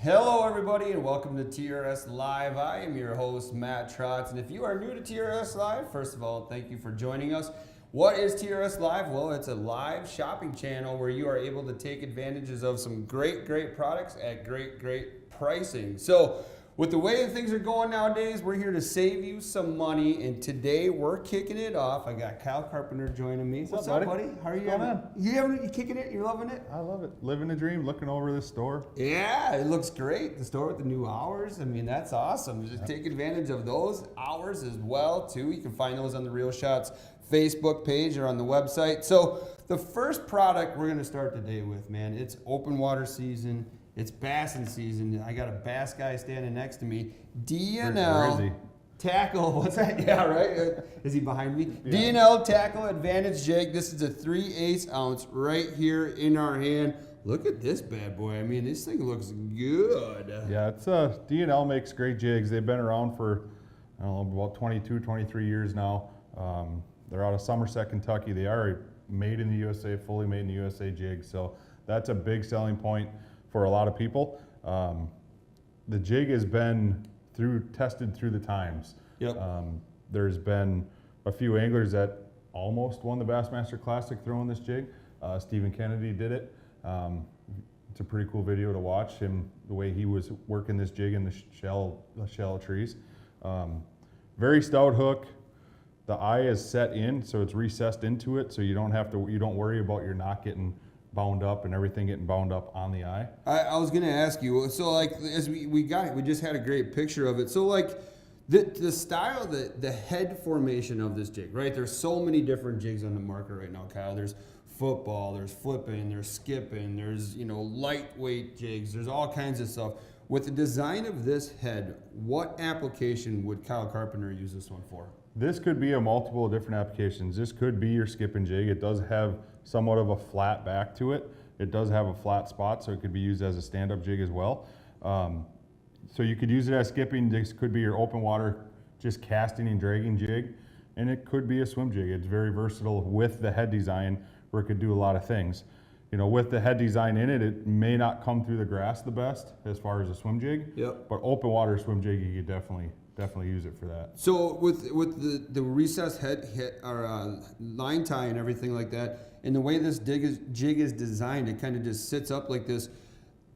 Hello everybody and welcome to TRS Live. I am your host Matt Trotz, and if you are new to TRS Live, first of all, thank you for joining us. What is TRS Live? Well, it's a live shopping channel where you are able to take advantages of some great products at great pricing. So with the way things are going nowadays, we're here to save you some money, and today we're kicking it off. I got Kyle Carpenter joining me. What's up, buddy? How are you? You kicking it? You're loving it? I love it. Living the dream, looking over this store. Yeah, it looks great. The store with the new hours. I mean, that's awesome. Just take advantage of those hours as well, too. You can find those on the Real Shots Facebook page or on the website. So the first product we're going to start the day with, man, it's open water season. It's bassing season. I got a bass guy standing next to me. Where is he? Tackle. What's that? Yeah, right? Is he behind me? Yeah. D&L Tackle Advantage jig. This is a 3/8 ounce right here in our hand. Look at this bad boy. I mean, this thing looks good. Yeah, it's D&L makes great jigs. They've been around for, I don't know, about 22, 23 years now. They're out of Somerset, Kentucky. They are made in the USA, fully made in the USA jig. So that's a big selling point for a lot of people. The jig has been tested through the times. Yep. There's been a few anglers that almost won the Bassmaster Classic throwing this jig. Stephen Kennedy did it. It's a pretty cool video to watch him, the way he was working this jig in the shallow trees. Very stout hook. The eye is set in, so it's recessed into it, so you don't worry about your knot getting bound up and everything getting bound up on the eye. I was gonna ask you, so like as we got it, we just had a great picture of it. So like the style, the head formation of this jig, right? There's so many different jigs on the market right now, Kyle. There's football, there's flipping, there's skipping, there's lightweight jigs, there's all kinds of stuff. With the design of this head, what application would Kyle Carpenter use this one for? This could be a multiple different applications. This could be your skipping jig. It does have somewhat of a flat back to it. It does have a flat spot, so it could be used as a stand-up jig as well. So you could use it as skipping. This could be your open water, just casting and dragging jig, and it could be a swim jig. It's very versatile with the head design, where it could do a lot of things. With the head design in it, it may not come through the grass the best as far as a swim jig. Yep. But open water swim jig, you could definitely use it for that. So with the recessed head or line tie and everything like that, and the way this jig is designed, it kind of just sits up like this.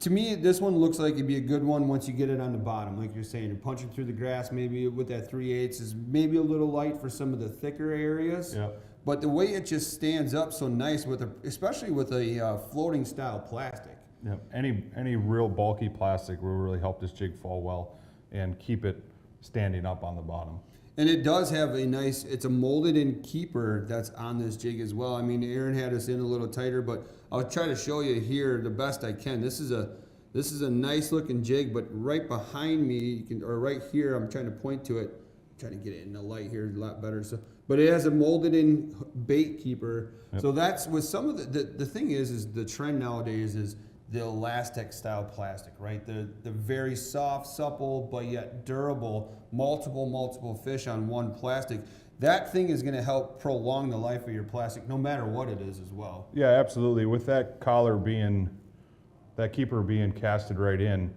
To me, this one looks like it'd be a good one once you get it on the bottom, like you're saying. You're punching through the grass, maybe with that 3/8 is maybe a little light for some of the thicker areas. Yeah. But the way it just stands up so nice especially with a floating style plastic. Yeah. Any real bulky plastic will really help this jig fall well and keep it standing up on the bottom. And it does have it's a molded in keeper that's on this jig as well. I mean, Aaron had us in a little tighter, but I'll try to show you here the best I can. This is a nice looking jig, but right behind me, or right here, I'm trying to point to it. I'm trying to get it in the light here a lot better. So, but it has a molded in bait keeper. Yep. So that's with some of the thing is the trend nowadays is the elastic style plastic, right? The very soft, supple, but yet durable, multiple fish on one plastic. That thing is gonna help prolong the life of your plastic, no matter what it is as well. Yeah, absolutely. With that that keeper being casted right in,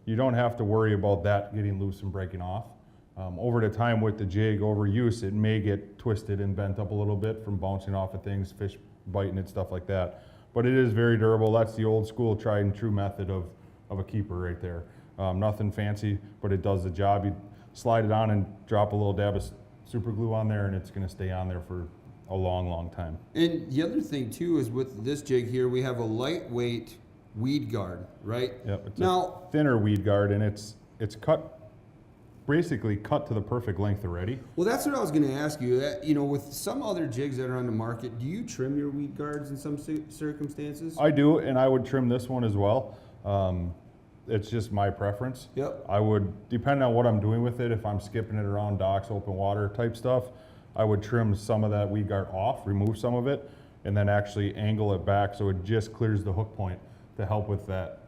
you don't have to worry about that getting loose and breaking off. Over the time with the jig, overuse, it may get twisted and bent up a little bit from bouncing off of things, fish biting it, stuff like that. But it is very durable. That's the old school tried and true method of a keeper right there. Nothing fancy, but it does the job. You slide it on and drop a little dab of super glue on there, and it's gonna stay on there for a long time. And the other thing too is with this jig here, we have a lightweight weed guard, right? Yep, it's a thinner weed guard, and it's basically cut to the perfect length already. Well, that's what I was going to ask you. With some other jigs that are on the market, do you trim your weed guards in some circumstances? I do, and I would trim this one as well. It's just my preference. Yep. I would, depending on what I'm doing with it, if I'm skipping it around docks, open water type stuff, I would trim some of that weed guard off, remove some of it, and then actually angle it back so it just clears the hook point to help with that.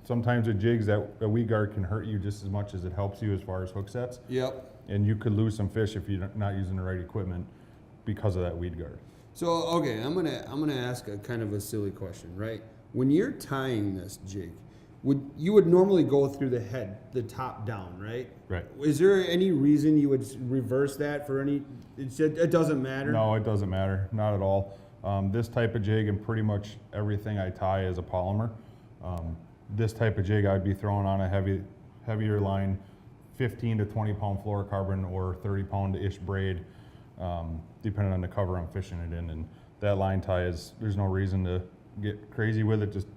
Sometimes with jigs, that a weed guard can hurt you just as much as it helps you as far as hook sets. Yep. And you could lose some fish if you're not using the right equipment because of that weed guard. So okay, I'm gonna ask a kind of a silly question, right? When you're tying this jig, you would normally go through the head, the top down, right? Right. Is there any reason you would reverse that for any? It doesn't matter. No, it doesn't matter, not at all. This type of jig and pretty much everything I tie is a polymer. This type of jig I'd be throwing on a heavier line, 15 to 20 pound fluorocarbon or 30 pound-ish braid, depending on the cover I'm fishing it in. And that line tie there's no reason to get crazy with it. Just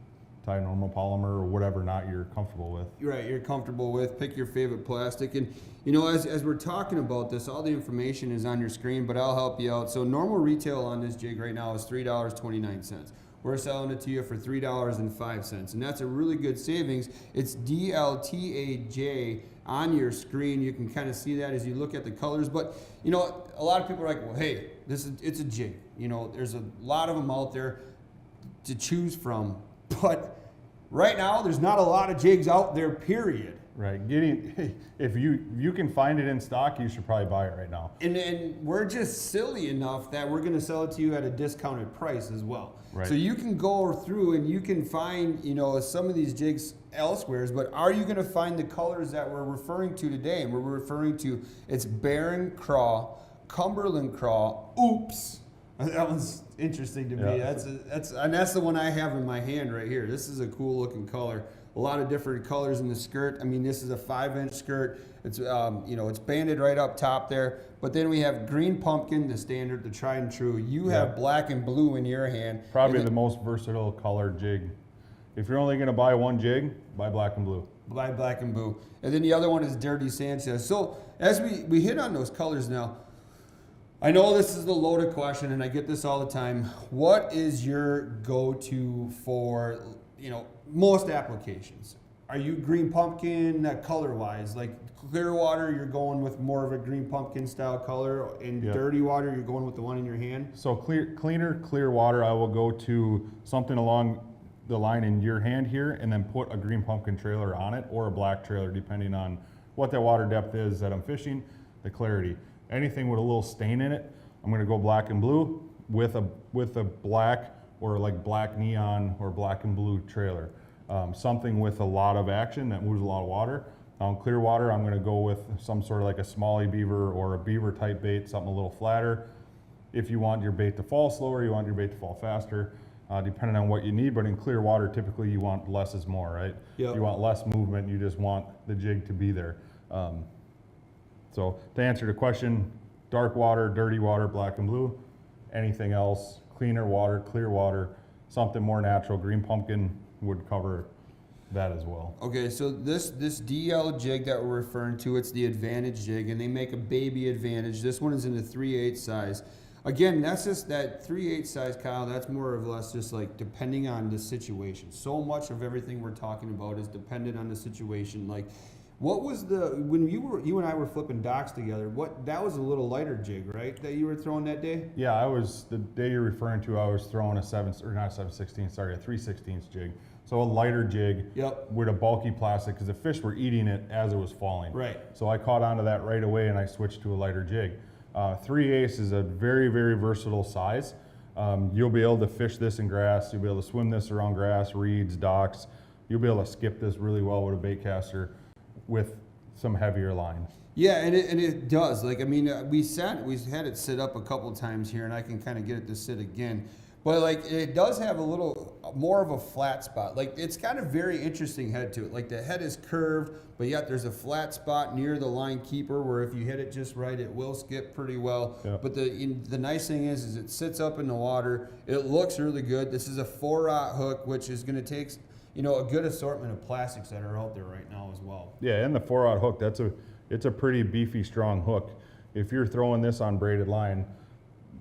tie normal polymer or whatever knot you're comfortable with. Right, you're comfortable with. Pick your favorite plastic. And you know, as we're talking about this, all the information is on your screen, but I'll help you out. So normal retail on this jig right now is $3.29. We're selling it to you for $3.05, and that's a really good savings. It's DLTAJ on your screen. You can kind of see that as you look at the colors. But you know, a lot of people are like, well, hey, it's a jig. You know, there's a lot of them out there to choose from, but right now there's not a lot of jigs out there, period. Right, if you can find it in stock, you should probably buy it right now. And we're just silly enough that we're going to sell it to you at a discounted price as well. Right. So you can go through and you can find, you know, some of these jigs elsewhere, but are you going to find the colors that we're referring to today? And we're referring to, it's Barron Craw, Cumberland Craw, oops. That one's interesting to me. Yeah. That's the one I have in my hand right here. This is a cool looking color. A lot of different colors in the skirt. I mean, this is a 5-inch skirt. It's it's banded right up top there. But then we have green pumpkin, the standard, the tried and true. You have black and blue in your hand. Probably the most versatile color jig. If you're only going to buy one jig, buy black and blue. Buy black and blue. And then the other one is Dirty Sanchez. So as we hit on those colors now, I know this is the loaded question, and I get this all the time. What is your go-to for, most applications? Are you green pumpkin color-wise? Like clear water, you're going with more of a green pumpkin style color, and dirty water, you're going with the one in your hand? So clear water, I will go to something along the line in your hand here, and then put a green pumpkin trailer on it, or a black trailer, depending on what that water depth is that I'm fishing, the clarity. Anything with a little stain in it, I'm going to go black and blue with a black or like black neon or black and blue trailer. Something with a lot of action that moves a lot of water. Clear water, I'm going to go with some sort of like a smallie beaver or a beaver type bait, something a little flatter. If you want your bait to fall slower, you want your bait to fall faster, depending on what you need. But in clear water, typically you want less is more, right? Yep. You want less movement, you just want the jig to be there. So to answer the question, dark water, dirty water, black and blue. Anything else, cleaner water, clear water, something more natural, green pumpkin would cover that as well. Okay, so this DL jig that we're referring to, it's the Advantage jig, and they make a baby Advantage. This one is in the 3/8 size. Again, that's just that 3/8 size, Kyle. That's more or less just like depending on the situation. So much of everything we're talking about is dependent on the situation. Like, what was when you and I were flipping docks together? That was a little lighter jig, right? That you were throwing that day? Yeah, the day you're referring to, I was throwing a 3/16 jig. So a lighter jig with a bulky plastic, because the fish were eating it as it was falling. Right. So I caught onto that right away and I switched to a lighter jig. 3/8 is a very, very versatile size. You'll be able to fish this in grass. You'll be able to swim this around grass, reeds, docks. You'll be able to skip this really well with a bait caster with some heavier line. Yeah, and it does. Like, I mean, we had it sit up a couple times here, and I can kind of get it to sit again. But like, it does have a little more of a flat spot. Like, it's got a very interesting head to it. Like, the head is curved, but yet there's a flat spot near the line keeper where if you hit it just right, it will skip pretty well. Yep. But the nice thing is it sits up in the water. It looks really good. This is a 4/0 hook, which is going to take a good assortment of plastics that are out there right now as well. Yeah, and the 4/0 hook, it's a pretty beefy, strong hook. If you're throwing this on braided line,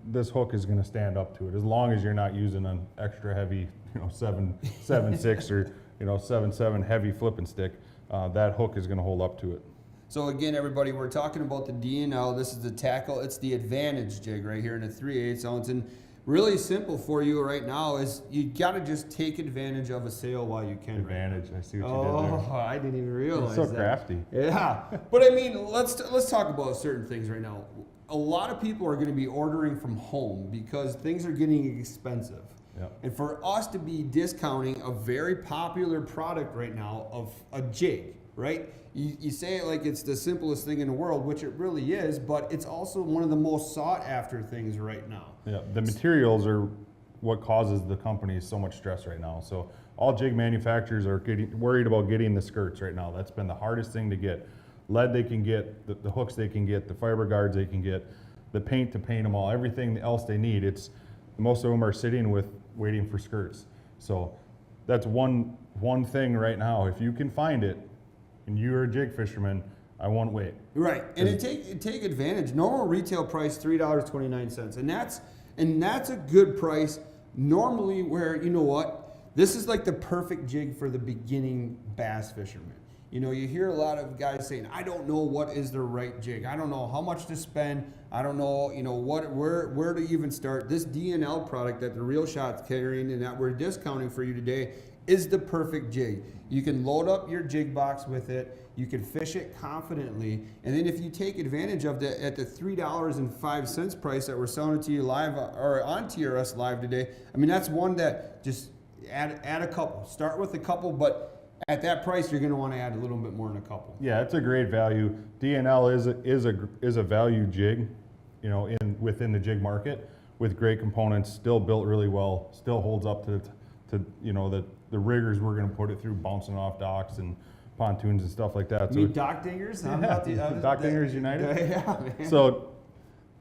this hook is going to stand up to it, as long as you're not using an extra heavy, 7.6 or 7.7 heavy flipping stick. That hook is going to hold up to it. So again, everybody, we're talking about the D&L. This is the tackle. It's the Advantage jig right here in a 3/8 ounce. And really simple for you right now is you got to just take advantage of a sale while you can. Advantage. I see what you did there. Oh, I didn't even realize You're so crafty. Yeah, but I mean, let's talk about certain things right now. A lot of people are going to be ordering from home because things are getting expensive. Yep. And for us to be discounting a very popular product right now of a jig, right? You say it like it's the simplest thing in the world, which it really is, but it's also one of the most sought after things right now. Yeah, the materials are what causes the companies so much stress right now. So all jig manufacturers are worried about getting the skirts right now. That's been the hardest thing to get. Lead they can get, the hooks they can get, the fiber guards they can get, the paint to paint them all, everything else they need. It's most of them are sitting with waiting for skirts. So that's one thing right now. If you can find it, and you're a jig fisherman, I won't wait. Right, and take advantage. Normal retail price $3.29, and that's a good price. Normally, where you know what, this is like the perfect jig for the beginning bass fisherman. You know, you hear a lot of guys saying, "I don't know what is the right jig. I don't know how much to spend. I don't know, you know, where to even start." This DNL product that the Real Shot's carrying and that we're discounting for you today is the perfect jig. You can load up your jig box with it. You can fish it confidently. And then if you take advantage of at the $3.05 price that we're selling it to you live or on TRS Live today, I mean, that's one that just add a couple. Start with a couple, but at that price, you're going to want to add a little bit more than a couple. Yeah, it's a great value. DNL is a value jig, you know, within the jig market with great components, still built really well, still holds up to you know, the riggers we're going to put it through, bouncing off docks and pontoons and stuff like that. You mean dock dingers? Dock Dingers United. Yeah, man. So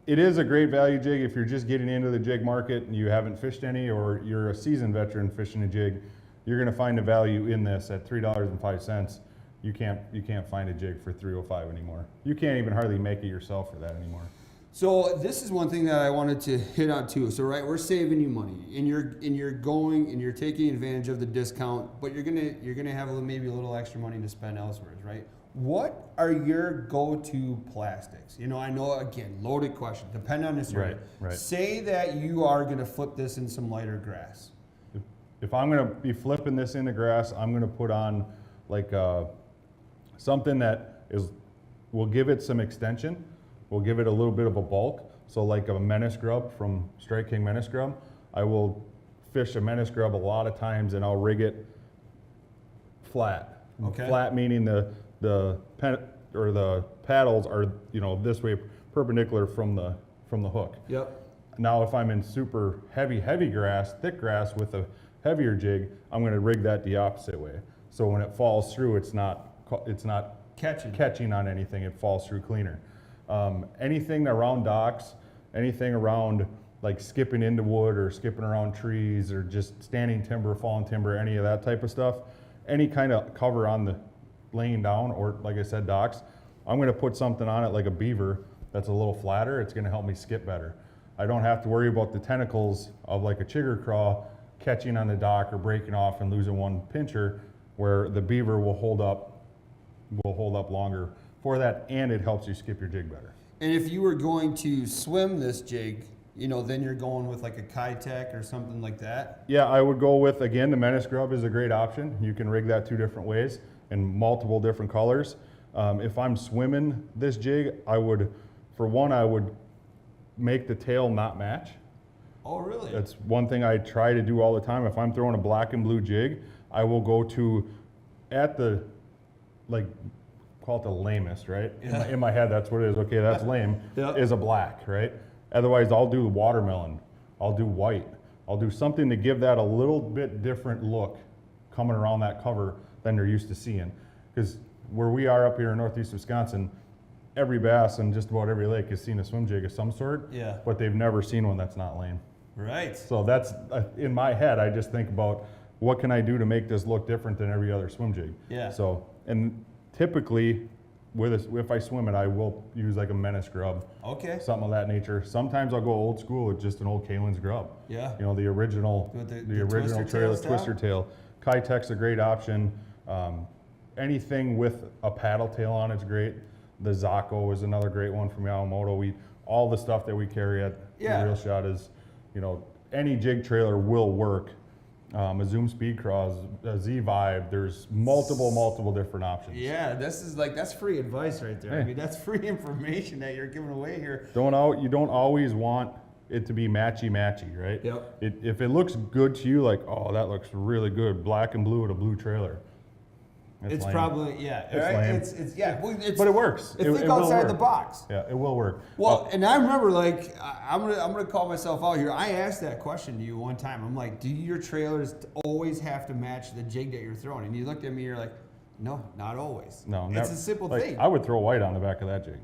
it is a great value jig if you're just getting into the jig market and you haven't fished any, or you're a seasoned veteran fishing a jig. You're going to find the value in this at $3.05. You can't find a jig for $3.05 anymore. You can't even hardly make it yourself for that anymore. So this is one thing that I wanted to hit on too. So right, we're saving you money, and you're taking advantage of the discount, but you're gonna have maybe a little extra money to spend elsewhere, right? What are your go-to plastics? You know, I know, again, loaded question, depend on this area. Right. Say that you are gonna flip this in some lighter grass. If I'm gonna be flipping this in the grass, I'm gonna put on like something that will give it some extension. We'll give it a little bit of a bulk. So like a menace grub from Strike King Menace Grub, I will fish a menace grub a lot of times and I'll rig it flat. Okay. Flat meaning the paddles are, you know, this way perpendicular from the hook. Yep. Now if I'm in super heavy grass, thick grass with a heavier jig, I'm going to rig that the opposite way. So when it falls through, it's not catching on anything. It falls through cleaner. Anything around docks, anything around like skipping into wood or skipping around trees or just standing timber, fallen timber, any of that type of stuff, any kind of cover on the laying down or like I said, docks, I'm going to put something on it like a beaver that's a little flatter. It's going to help me skip better. I don't have to worry about the tentacles of like a chigger craw catching on the dock or breaking off and losing one pincher, where the beaver will hold up longer for that, and it helps you skip your jig better. And if you were going to swim this jig, you know, then you're going with like a Kitech or something like that? Yeah, I would go with, again, the Menace Grub is a great option. You can rig that 2 different ways in multiple different colors. If I'm swimming this jig, I would make the tail not match. Oh, really? That's one thing I try to do all the time. If I'm throwing a black and blue jig, I will go to, at the, like, call it the lamest, right? Yeah. In my head, that's what it is. Okay, that's lame, Yep. is a black, right? Otherwise, I'll do watermelon. I'll do white. I'll do something to give that a little bit different look coming around that cover than they're used to seeing. Because where we are up here in northeast Wisconsin, every bass in just about every lake has seen a swim jig of some sort, Yeah. but they've never seen one that's not lame. Right. So that's, in my head, I just think about what can I do to make this look different than every other swim jig. Yeah. So, and typically, if I swim it, I will use like a Menace Grub, Okay. something of that nature. Sometimes I'll go old school with just an old Kalin's Grub. Yeah. You know, the original, With the original twister tail style? twister tail. Kitech's a great option. Anything with a paddle tail on it's great. The Zaco is another great one from Yamamoto. All the stuff that we carry at Yeah. the Real Shot is, you know, any jig trailer will work. A Zoom Speed Cross, a Z-Vibe, there's multiple different options. Yeah, that's free advice right there. I Hey. mean, that's free information that you're giving away here. You don't always want it to be matchy, right? Yep. If it looks good to you, like, oh, that looks really good, black and blue with a blue trailer. That's It's lame. probably, yeah. It's Right? lame. It's yeah. Well, it's, But it works. Think It will outside work. the box. Yeah, it will work. Well, and I remember, like, I'm gonna call myself out here. I asked that question to you one time. I'm like, do your trailers always have to match the jig that you're throwing? And you looked at me, you're like, no, not always. No, it's a simple like, thing. I would throw white on the back of that jig.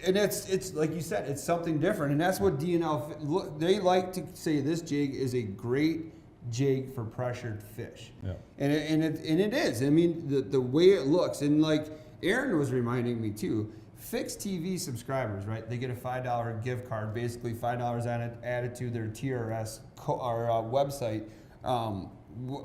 And it's like you said, it's something different, and that's what DNL look. They like to say this jig is a great jig for pressured fish. Yeah. And it is. I mean, the way it looks, and like Aaron was reminding me too. Fixed TV subscribers, right? They get a $5 gift card, basically $5 added to their TRS website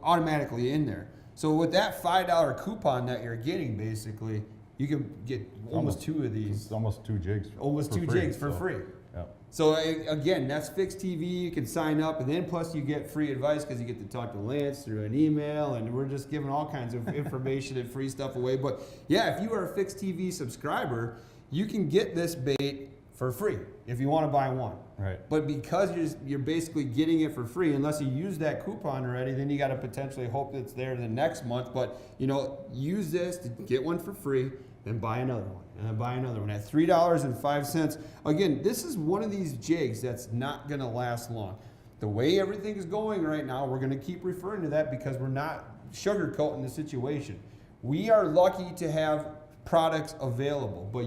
automatically in there. So with that $5 coupon that you're getting, basically, you can get almost two of these. It's almost 2 jigs. Almost two jigs for free. Yeah. So again, that's Fixed TV. You can sign up, and then plus you get free advice because you get to talk to Lance through an email, and we're just giving all kinds of information and free stuff away. But yeah, if you are a Fixed TV subscriber, you can get this bait for free if you want to buy one. Right. But because you're basically getting it for free, unless you use that coupon already, then you got to potentially hope it's there the next month. But use this to get one for free, then buy another one, and then buy another one at $3.05. Again, this is one of these jigs that's not going to last long. The way everything is going right now, we're going to keep referring to that because we're not sugarcoating the situation. We are lucky to have products available, but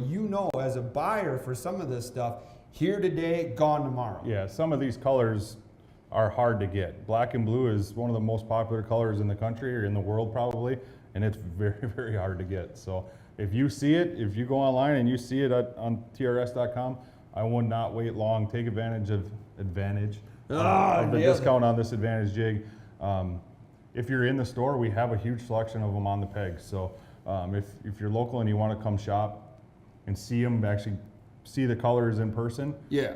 as a buyer for some of this stuff, here today, gone tomorrow. Yeah, some of these colors are hard to get. Black and blue is one of the most popular colors in the country or in the world probably, and it's very, very hard to get. So if you see it, if you go online and you see it on TRS.com, I would not wait long. Take advantage of the discount on this Advantage jig. If you're in the store, we have a huge selection of them on the pegs. So if you're local and you want to come shop and see them, actually see the colors in person, yeah.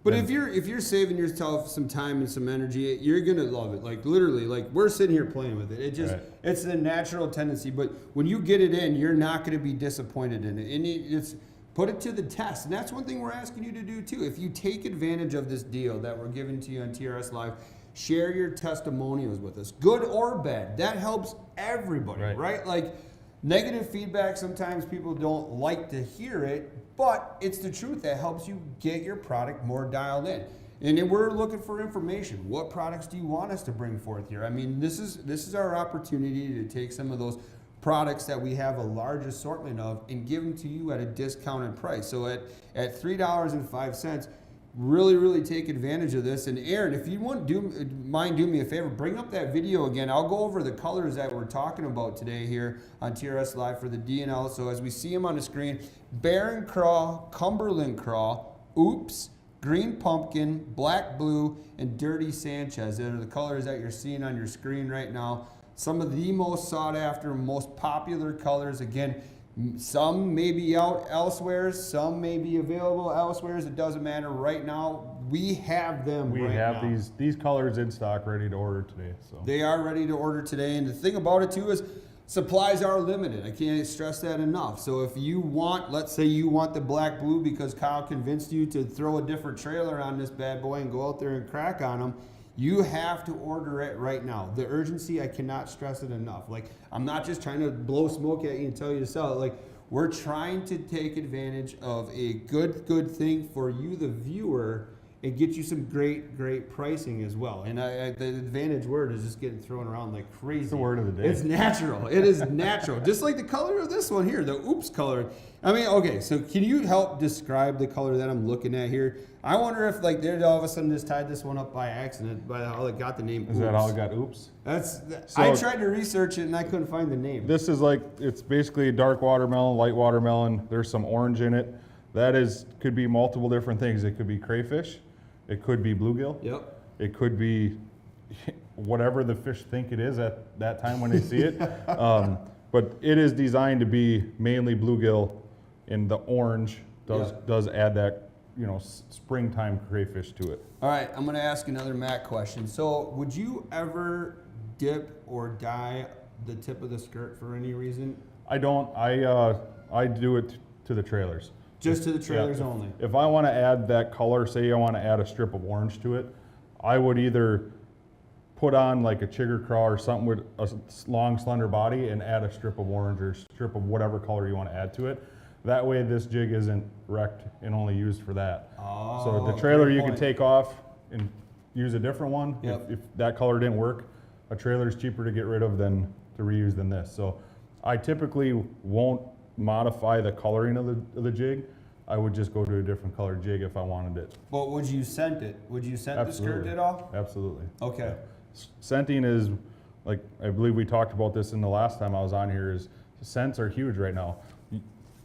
But if you're saving yourself some time and some energy, you're gonna love it. Like literally, like we're sitting here playing with it. It's the natural tendency. But when you get it in, you're not gonna be disappointed in it. And it's put it to the test. And that's one thing we're asking you to do too. If you take advantage of this deal that we're giving to you on TRS Live, share your testimonials with us, good or bad. That helps everybody, right? Like negative feedback, sometimes people don't like to hear it, but it's the truth that helps you get your product more dialed in. And then we're looking for information. What products do you want us to bring forth here? I mean, this is our opportunity to take some of those products that we have a large assortment of and give them to you at a discounted price. So at $3.05, really take advantage of this. And Aaron, if you mind doing me a favor, bring up that video again. I'll go over the colors that we're talking about today here on TRS Live for the DNL. So as we see them on the screen, Barren Craw, Cumberland Craw, Oops, Green Pumpkin, Black Blue, and Dirty Sanchez. Those are the colors that you're seeing on your screen right now. Some of the most sought after, most popular colors. Again, some may be out elsewhere, some may be available elsewhere. It doesn't matter. Right now, we have them. We have these colors in stock, ready to order today. So they are ready to order today. And the thing about it too is supplies are limited. I can't stress that enough. So if you want, let's say you want the Black Blue because Kyle convinced you to throw a different trailer on this bad boy and go out there and crack on them, you have to order it right now. The urgency, I cannot stress it enough. Like, I'm not just trying to blow smoke at you and tell you to sell it. Like, we're trying to take advantage of a good thing for you, the viewer, and get you some great pricing as well. And the advantage word is just getting thrown around like crazy. It's the word of the day. It's natural. It is natural. Just like the color of this one here, the Oops color. I mean, okay, so can you help describe the color that I'm looking at here? I wonder if like they all of a sudden just tied this one up by accident by how it got the name Oops. Is that how it got Oops? I tried to research it and I couldn't find the name. This is like, it's basically dark watermelon, light watermelon. There's some orange in it. Could be multiple different things. It could be crayfish. It could be bluegill. Yep. It could be whatever the fish think it is at that time when they see it. But it is designed to be mainly bluegill, and the orange does add that, springtime crayfish to it. All right, I'm going to ask another Matt question. So, would you ever dip or dye the tip of the skirt for any reason? I don't. I do it to the trailers. Just to the trailers Yeah, only. If I want to add that color, say I want to add a strip of orange to it, I would either put on like a chigger craw or something with a long, slender body and add a strip of orange or strip of whatever color you want to add to it. That way this jig isn't wrecked and only used for that. Oh, So the trailer great you can point. take off and use a different one. Yep. If that color didn't work, a trailer is cheaper to get rid of than to reuse than this. So I typically won't modify the coloring of the jig. I would just go to a different color jig if I wanted it. But would you scent it? Would you scent the skirt Absolutely. at all? Absolutely. Okay. Scenting is, like, I believe we talked about this in the last time I was on here, is scents are huge right now.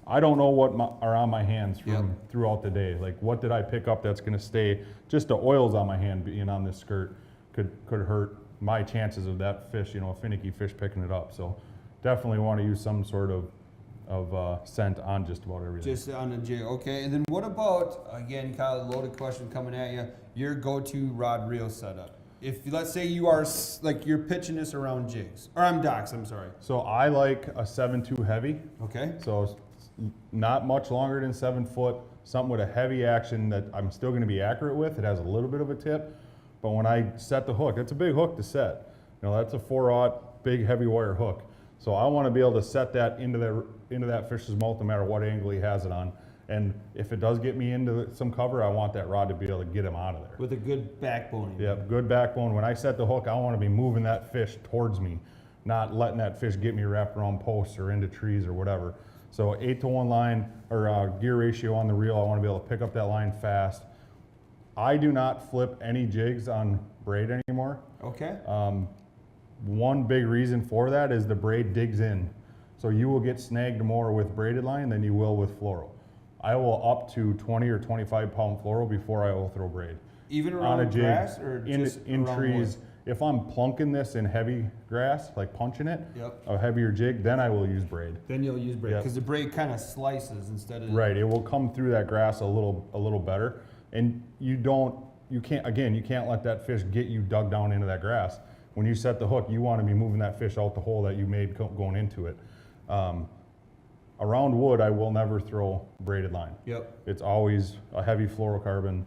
I don't know what are on my hands from throughout the day. Like, what did I pick up that's gonna stay? Just the oils on my hand being on this skirt could hurt my chances of that fish, a finicky fish picking it up. So definitely want to use some sort of scent on just about everything. Just on the jig, okay. And then what about, again, kind of a loaded question coming at you, your go-to rod reel setup? If, let's say you are, you're pitching this around jigs, or docks, I'm sorry. So I like a 7.2 heavy. Okay. So not much longer than 7 foot, something with a heavy action that I'm still going to be accurate with. It has a little bit of a tip, but when I set the hook, it's a big hook to set. That's a 4/0 big heavy wire hook. So I want to be able to set that into that fish's mouth no matter what angle he has it on. And if it does get me into some cover, I want that rod to be able to get him out of there. With a good backbone. Yeah, good backbone. When I set the hook, I want to be moving that fish towards me, not letting that fish get me wrapped around posts or into trees or whatever. So 8-to-1 line or gear ratio on the reel, I want to be able to pick up that line fast. I do not flip any jigs on braid anymore. Okay. One big reason for that is the braid digs in. So you will get snagged more with braided line than you will with fluoro. I will up to 20 or 25 pound fluoro before I will throw braid. Even On a around jig, grass or just in around trees. wood? If I'm plunking this in heavy grass, like punching it, Yep. a heavier jig, then I will use braid. Then you'll use braid, Yep. because the braid kind of slices instead of. Right, it will come through that grass a little better. And you can't let that fish get you dug down into that grass. When you set the hook, you want to be moving that fish out the hole that you made going into it. Around wood, I will never throw braided line. Yep. It's always a heavy fluorocarbon,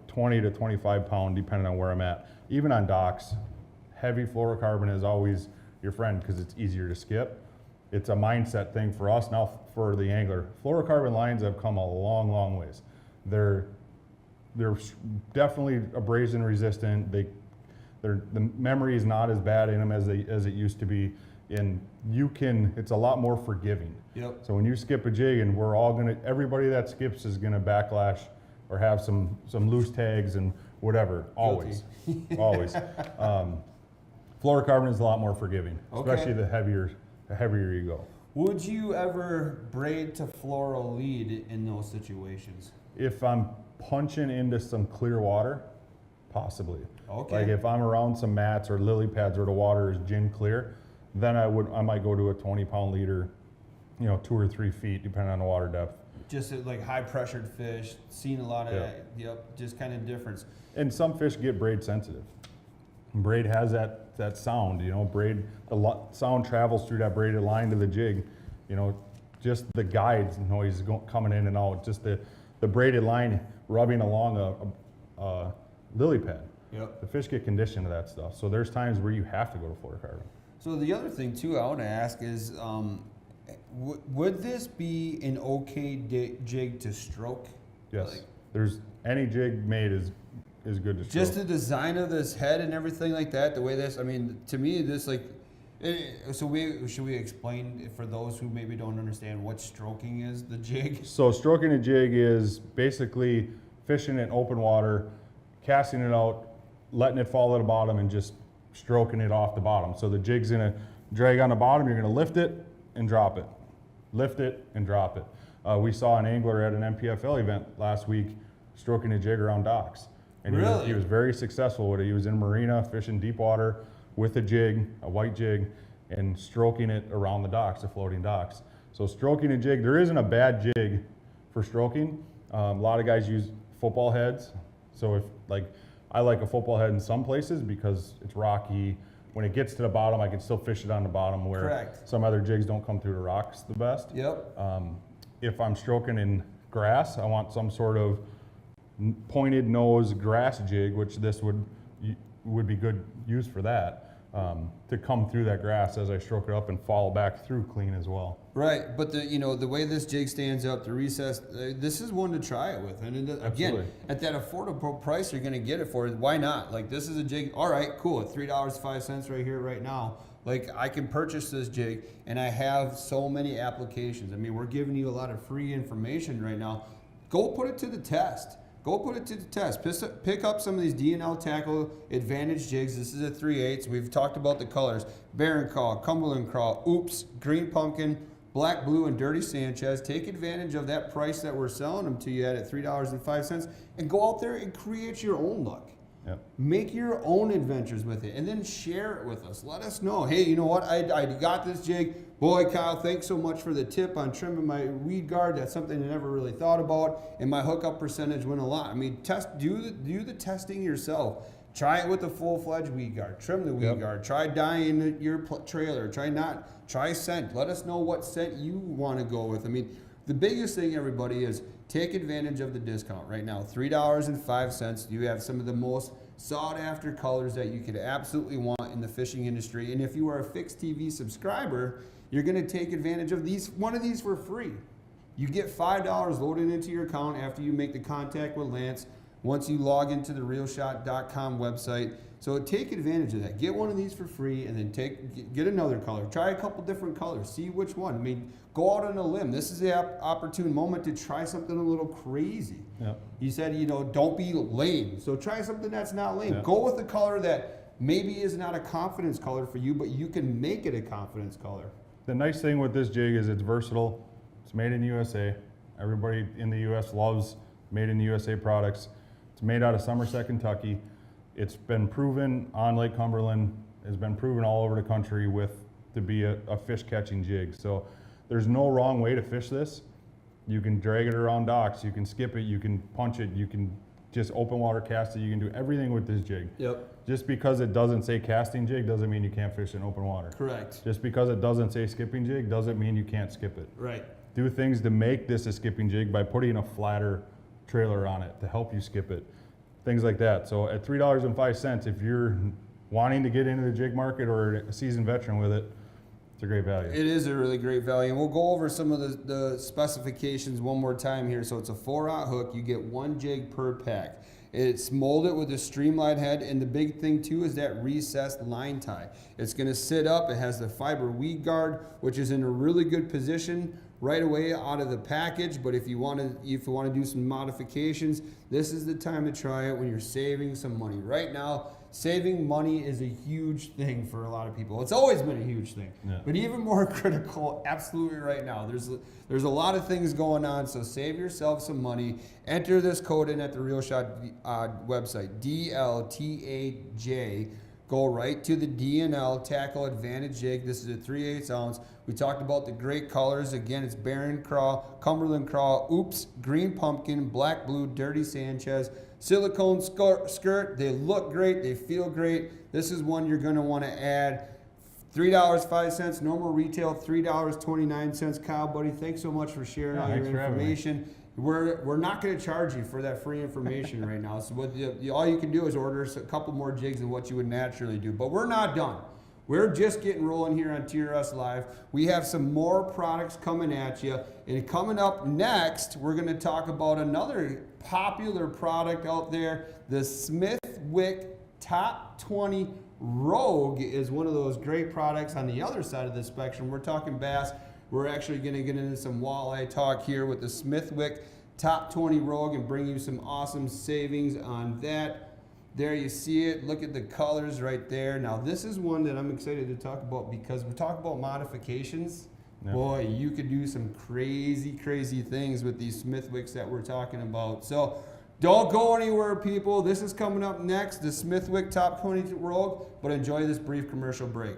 20 to 25 pound, depending on where I'm at. Even on docks, heavy fluorocarbon is always your friend because it's easier to skip. It's a mindset thing for us. Now for the angler, fluorocarbon lines have come a long, long ways. They're definitely abrasion resistant. The memory is not as bad in them as it used to be. And it's a lot more forgiving. Yep. So when you skip a jig, and everybody that skips is gonna backlash or have some loose tags and whatever, always, always. Fluorocarbon is a lot more forgiving, especially the heavier you go. Would you ever braid to fluoro lead in those situations? If I'm punching into some clear water, possibly. Okay. Like if I'm around some mats or lily pads where the water is gin clear, then I might go to a 20-pound leader, 2 or 3 feet, depending on the water depth. Just like high pressured fish, seen a lot of just kind of difference. And some fish get braid sensitive. Braid has that sound, braid, sound travels through that braided line to the jig, just the guides noise coming in and out, just the braided line rubbing along a lily pad. Yep. The fish get conditioned to that stuff. So there's times where you have to go to fluorocarbon. So the other thing too I want to ask is, would this be an okay jig to stroke? Yes. There's any jig made is good to stroke. Just the design of this head and everything like that, the way to me this should we explain for those who maybe don't understand what stroking is, the jig? So stroking a jig is basically fishing in open water, casting it out, letting it fall at the bottom and just stroking it off the bottom. So the jig's gonna drag on the bottom, you're gonna lift it and drop it. Lift it and drop it. We saw an angler at an MPFL event last week stroking a jig around docks. And Really? he was very successful with it. He was in marina, fishing deep water with a jig, a white jig, and stroking it around the docks, the floating docks. So stroking a jig, there isn't a bad jig for stroking. A lot of guys use football heads. So I like a football head in some places because it's rocky. When it gets to the bottom, I can still fish it on the bottom where Correct. some other jigs don't come through the rocks the best. Yep. If I'm stroking in grass. I want some sort of pointed nose grass jig, which this would be good use for that, to come through that grass as I stroke it up and follow back through clean as well. Right, but the way this jig stands up, the recess, this is one to try it with. And again, at that affordable price, you're going to get it for. Why not? Like, this is a jig. All right, cool. At $3.05 right here, right now. Like, I can purchase this jig, and I have so many applications. I mean, we're giving you a lot of free information right now. Go put it to the test. Go put it to the test. Pick up some of these D&L Tackle Advantage jigs. This is a 3/8. We've talked about the colors. Barren Crawl, Cumberland Crawl, Oops, Green Pumpkin, Black Blue, and Dirty Sanchez. Take advantage of that price that we're selling them to you at $3.05 and go out there and create your own luck. Yep. Make your own adventures with it and then share it with us. Let us know. Hey, you know what? I got this jig. Boy, Kyle, thanks so much for the tip on trimming my weed guard. That's something I never really thought about. And my hookup percentage went a lot. I mean, do the testing yourself. Try it with a full-fledged weed guard. Trim the weed guard. Try dyeing your trailer. Try scent. Let us know what scent you want to go with. I mean, the biggest thing, everybody, is take advantage of the discount right now. $3.05. You have some of the most sought-after colors that you could absolutely want in the fishing industry. And if you are a Fixed TV subscriber, you're going to take advantage of one of these for free. You get $5 loaded into your account after you make the contact with Lance once you log into the realshot.com website. So take advantage of that. Get one of these for free and then get another color. Try a couple different colors. See which one. I mean, go out on a limb. This is the opportune moment to try something a little crazy. Yep. You said, don't be lame. So try something that's not lame. Yep. Go with a color that maybe is not a confidence color for you, but you can make it a confidence color. The nice thing with this jig is it's versatile. It's made in the USA. Everybody in the US loves made in the USA products. It's made out of Somerset, Kentucky. It's been proven on Lake Cumberland. It's been proven all over the country to be a fish catching jig. So there's no wrong way to fish this. You can drag it around docks. You can skip it. You can punch it. You can just open water cast it. You can do everything with this jig. Yep. Just because it doesn't say casting jig doesn't mean you can't fish in open water. Correct. Just because it doesn't say skipping jig doesn't mean you can't skip it. Right. Do things to make this a skipping jig by putting a flatter trailer on it to help you skip it. Things like that. So at $3.05, if you're wanting to get into the jig market or a seasoned veteran with it, it's a great value. It is a really great value. And we'll go over some of the specifications one more time here. So it's a 4/0 hook. You get one jig per pack. It's molded with a streamlined head, and the big thing too is that recessed line tie. It's going to sit up. It has the fiber weed guard, which is in a really good position right away out of the package. But if you want to do some modifications, this is the time to try it when you're saving some money. Right now, saving money is a huge thing for a lot of people. It's always been a huge thing, but even more critical absolutely right now. There's a lot of things going on, so save yourself some money. Enter this code in at the Real Shot website, DLTAJ. Go right to the D&L Tackle Advantage jig. This is a 3/8 ounce. We talked about the great colors. Again, it's Barren Crawl, Cumberland Crawl, Oops, Green Pumpkin, Black Blue, Dirty Sanchez, silicone skirt. They look great. They feel great. This is one you're going to want to add. $3.05, normal retail, $3.29. Kyle, buddy, thanks so much for sharing all your information. We're not going to charge you for that free information right now. So all you can do is order a couple more jigs than what you would naturally do. But we're not done. We're just getting rolling here on TRS Live. We have some more products coming at you. And coming up next, we're going to talk about another popular product out there. The Smithwick Top 20 Rogue is one of those great products on the other side of the spectrum. We're talking bass. We're actually going to get into some walleye talk here with the Smithwick Top 20 Rogue and bring you some awesome savings on that. There you see it. Look at the colors right there. Now, this is one that I'm excited to talk about because we talk about modifications. Yep. Boy, you could do some crazy, crazy things with these Smithwicks that we're talking about. So don't go anywhere, people. This is coming up next, the Smithwick Top 20 Rogue, but enjoy this brief commercial break.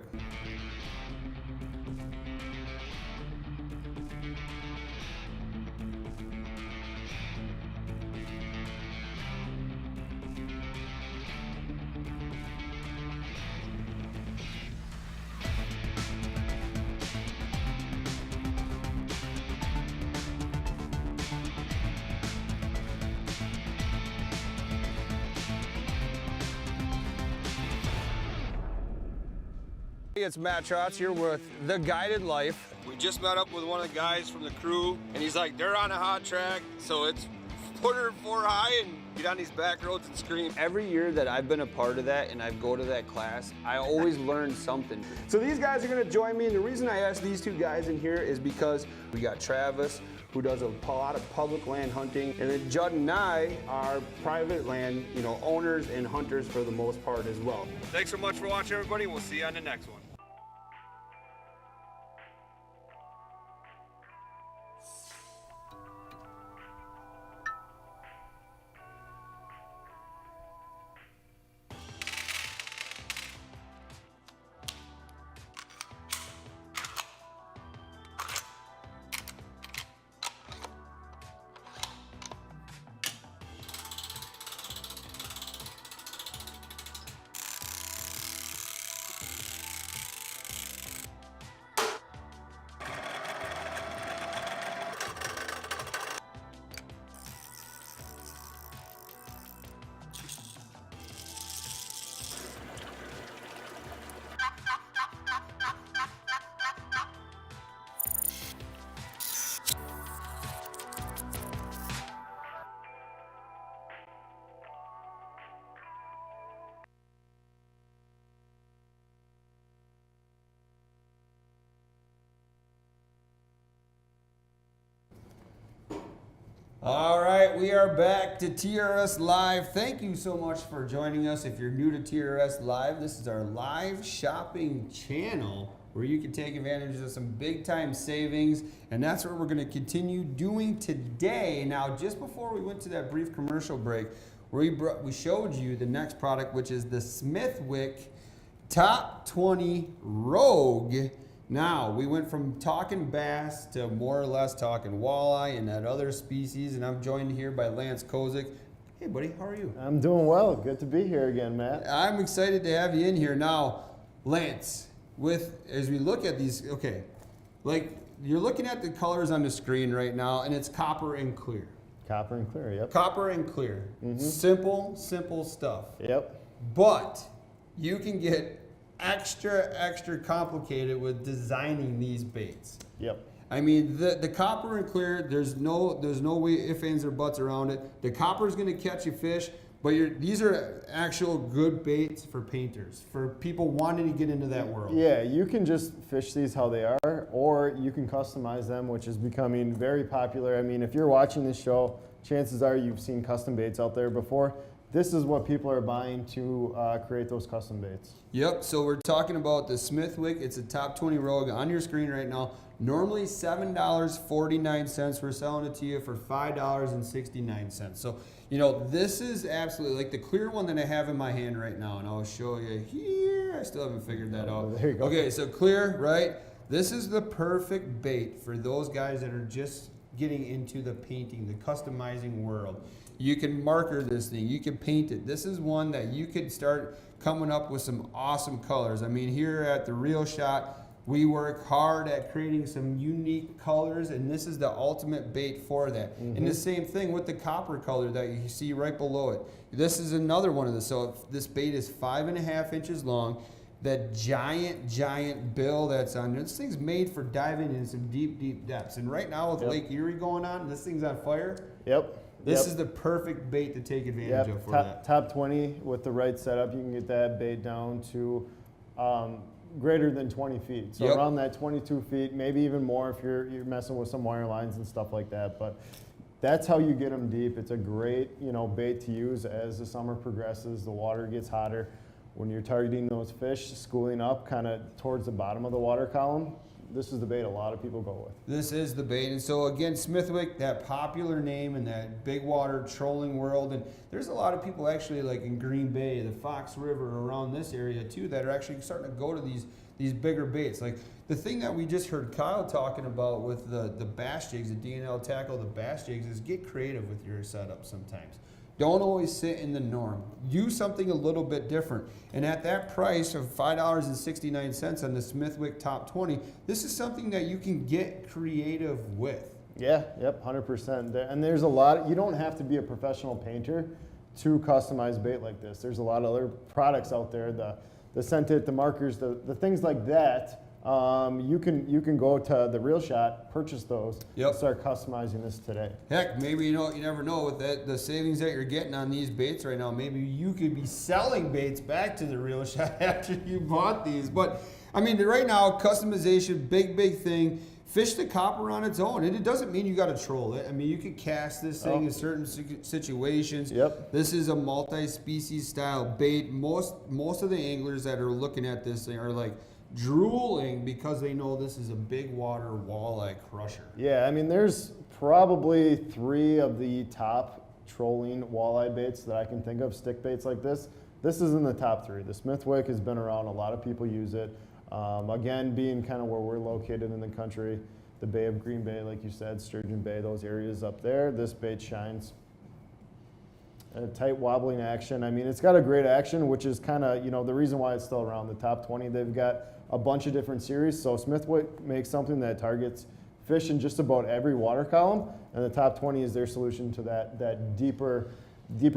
It's Matt Trotz here with The Guided Life. We just met up with one of the guys from the crew, and he's like, they're on a hot track, so it's put her 4 high and get on these back roads and scream. Every year that I've been a part of that and I go to that class, I always learn something. So these guys are gonna join me, and the reason I asked these 2 guys in here is because we got Travis, who does a lot of public land hunting, and then Judd and I are private land, owners and hunters for the most part as well. Thanks so much for watching, everybody. We'll see you on the next one. All right, we are back to TRS Live. Thank you so much for joining us. If you're new to TRS Live, this is our live shopping channel where you can take advantage of some big time savings, and that's what we're going to continue doing today. Now, just before we went to that brief commercial break, we showed you the next product, which is the Smithwick Top 20 Rogue. Now, we went from talking bass to more or less talking walleye and that other species, and I'm joined here by Lance Kozik. Hey, buddy, how are you? I'm doing well. Good to be here again, Matt. I'm excited to have you in here. Now, Lance, as we look at these, okay, like you're looking at the colors on the screen right now, and it's copper and clear. Copper and clear, yep. Copper and clear. Mm-hmm. Simple stuff. Yep. But you can get extra complicated with designing these baits. Yep. I mean, the copper and clear, there's no way ifs, ands, or buts around it. The copper is going to catch you fish, but these are actual good baits for painters, for people wanting to get into that world. Yeah, you can just fish these how they are, or you can customize them, which is becoming very popular. I mean, if you're watching this show, chances are you've seen custom baits out there before. This is what people are buying to create those custom baits. Yep, so we're talking about the Smithwick. It's a top 20 Rogue on your screen right now. Normally $7.49. We're selling it to you for $5.69. So, this is absolutely, like the clear one that I have in my hand right now, and I'll show you here. I still haven't figured that out. There you go. Okay, so clear, right? This is the perfect bait for those guys that are just getting into the painting, the customizing world. You can marker this thing, you can paint it. This is one that you could start coming up with some awesome colors. I mean, here at the Real Shot, we work hard at creating some unique colors, and this is the ultimate bait for that. Mm-hmm. And the same thing with the copper color that you see right below it. This is another one of the, so this bait is 5.5 inches long. That giant bill that's on this thing's made for diving in some deep depths. And right now with Lake Erie going on, this thing's on fire. Yep. This is the perfect bait to take advantage of for that. Top 20 with the right setup, you can get that bait down to greater than 20 feet. So around that 22 feet, maybe even more if you're messing with some wire lines and stuff like that. But that's how you get them deep. It's a great bait to use as the summer progresses, the water gets hotter. When you're targeting those fish schooling up kind of towards the bottom of the water column, this is the bait a lot of people go with. This is the bait. And so again, Smithwick, that popular name in that big water trolling world. And there's a lot of people actually like in Green Bay, the Fox River, around this area too, that are actually starting to go to these bigger baits. Like the thing that we just heard Kyle talking about with the bass jigs, the D&L tackle, the bass jigs, is get creative with your setup sometimes. Don't always sit in the norm. Do something a little bit different. And at that price of $5.69 on the Smithwick Top 20, this is something that you can get creative with. Yeah, yep, 100%. And there's a lot, you don't have to be a professional painter to customize bait like this. There's a lot of other products out there. The the scented, the markers, the things like that. You can go to the Real Shot, purchase those, Yep. and start customizing this today. Heck, maybe you never know with the savings that you're getting on these baits right now. Maybe you could be selling baits back to the Real Shot after you bought these. But I mean, right now, customization, big thing. Fish the copper on its own, and it doesn't mean you got to troll it. I mean, you can cast this thing in certain situations. Yep. This is a multi-species style bait. Most of the anglers that are looking at this thing are like drooling because they know this is a big water walleye crusher. Yeah, I mean, there's probably 3 of the top trolling walleye baits that I can think of, stick baits like this. This is in the top 3. The Smithwick has been around, a lot of people use it. Again, being kind of where we're located in the country, the Bay of Green Bay, like you said, Sturgeon Bay, those areas up there, this bait shines. A tight wobbling action. I mean, it's got a great action, which is kind of, the reason why it's still around. The top 20, they've got a bunch of different series. So Smithwick makes something that targets fish in just about every water column, and the top 20 is their solution to that deeper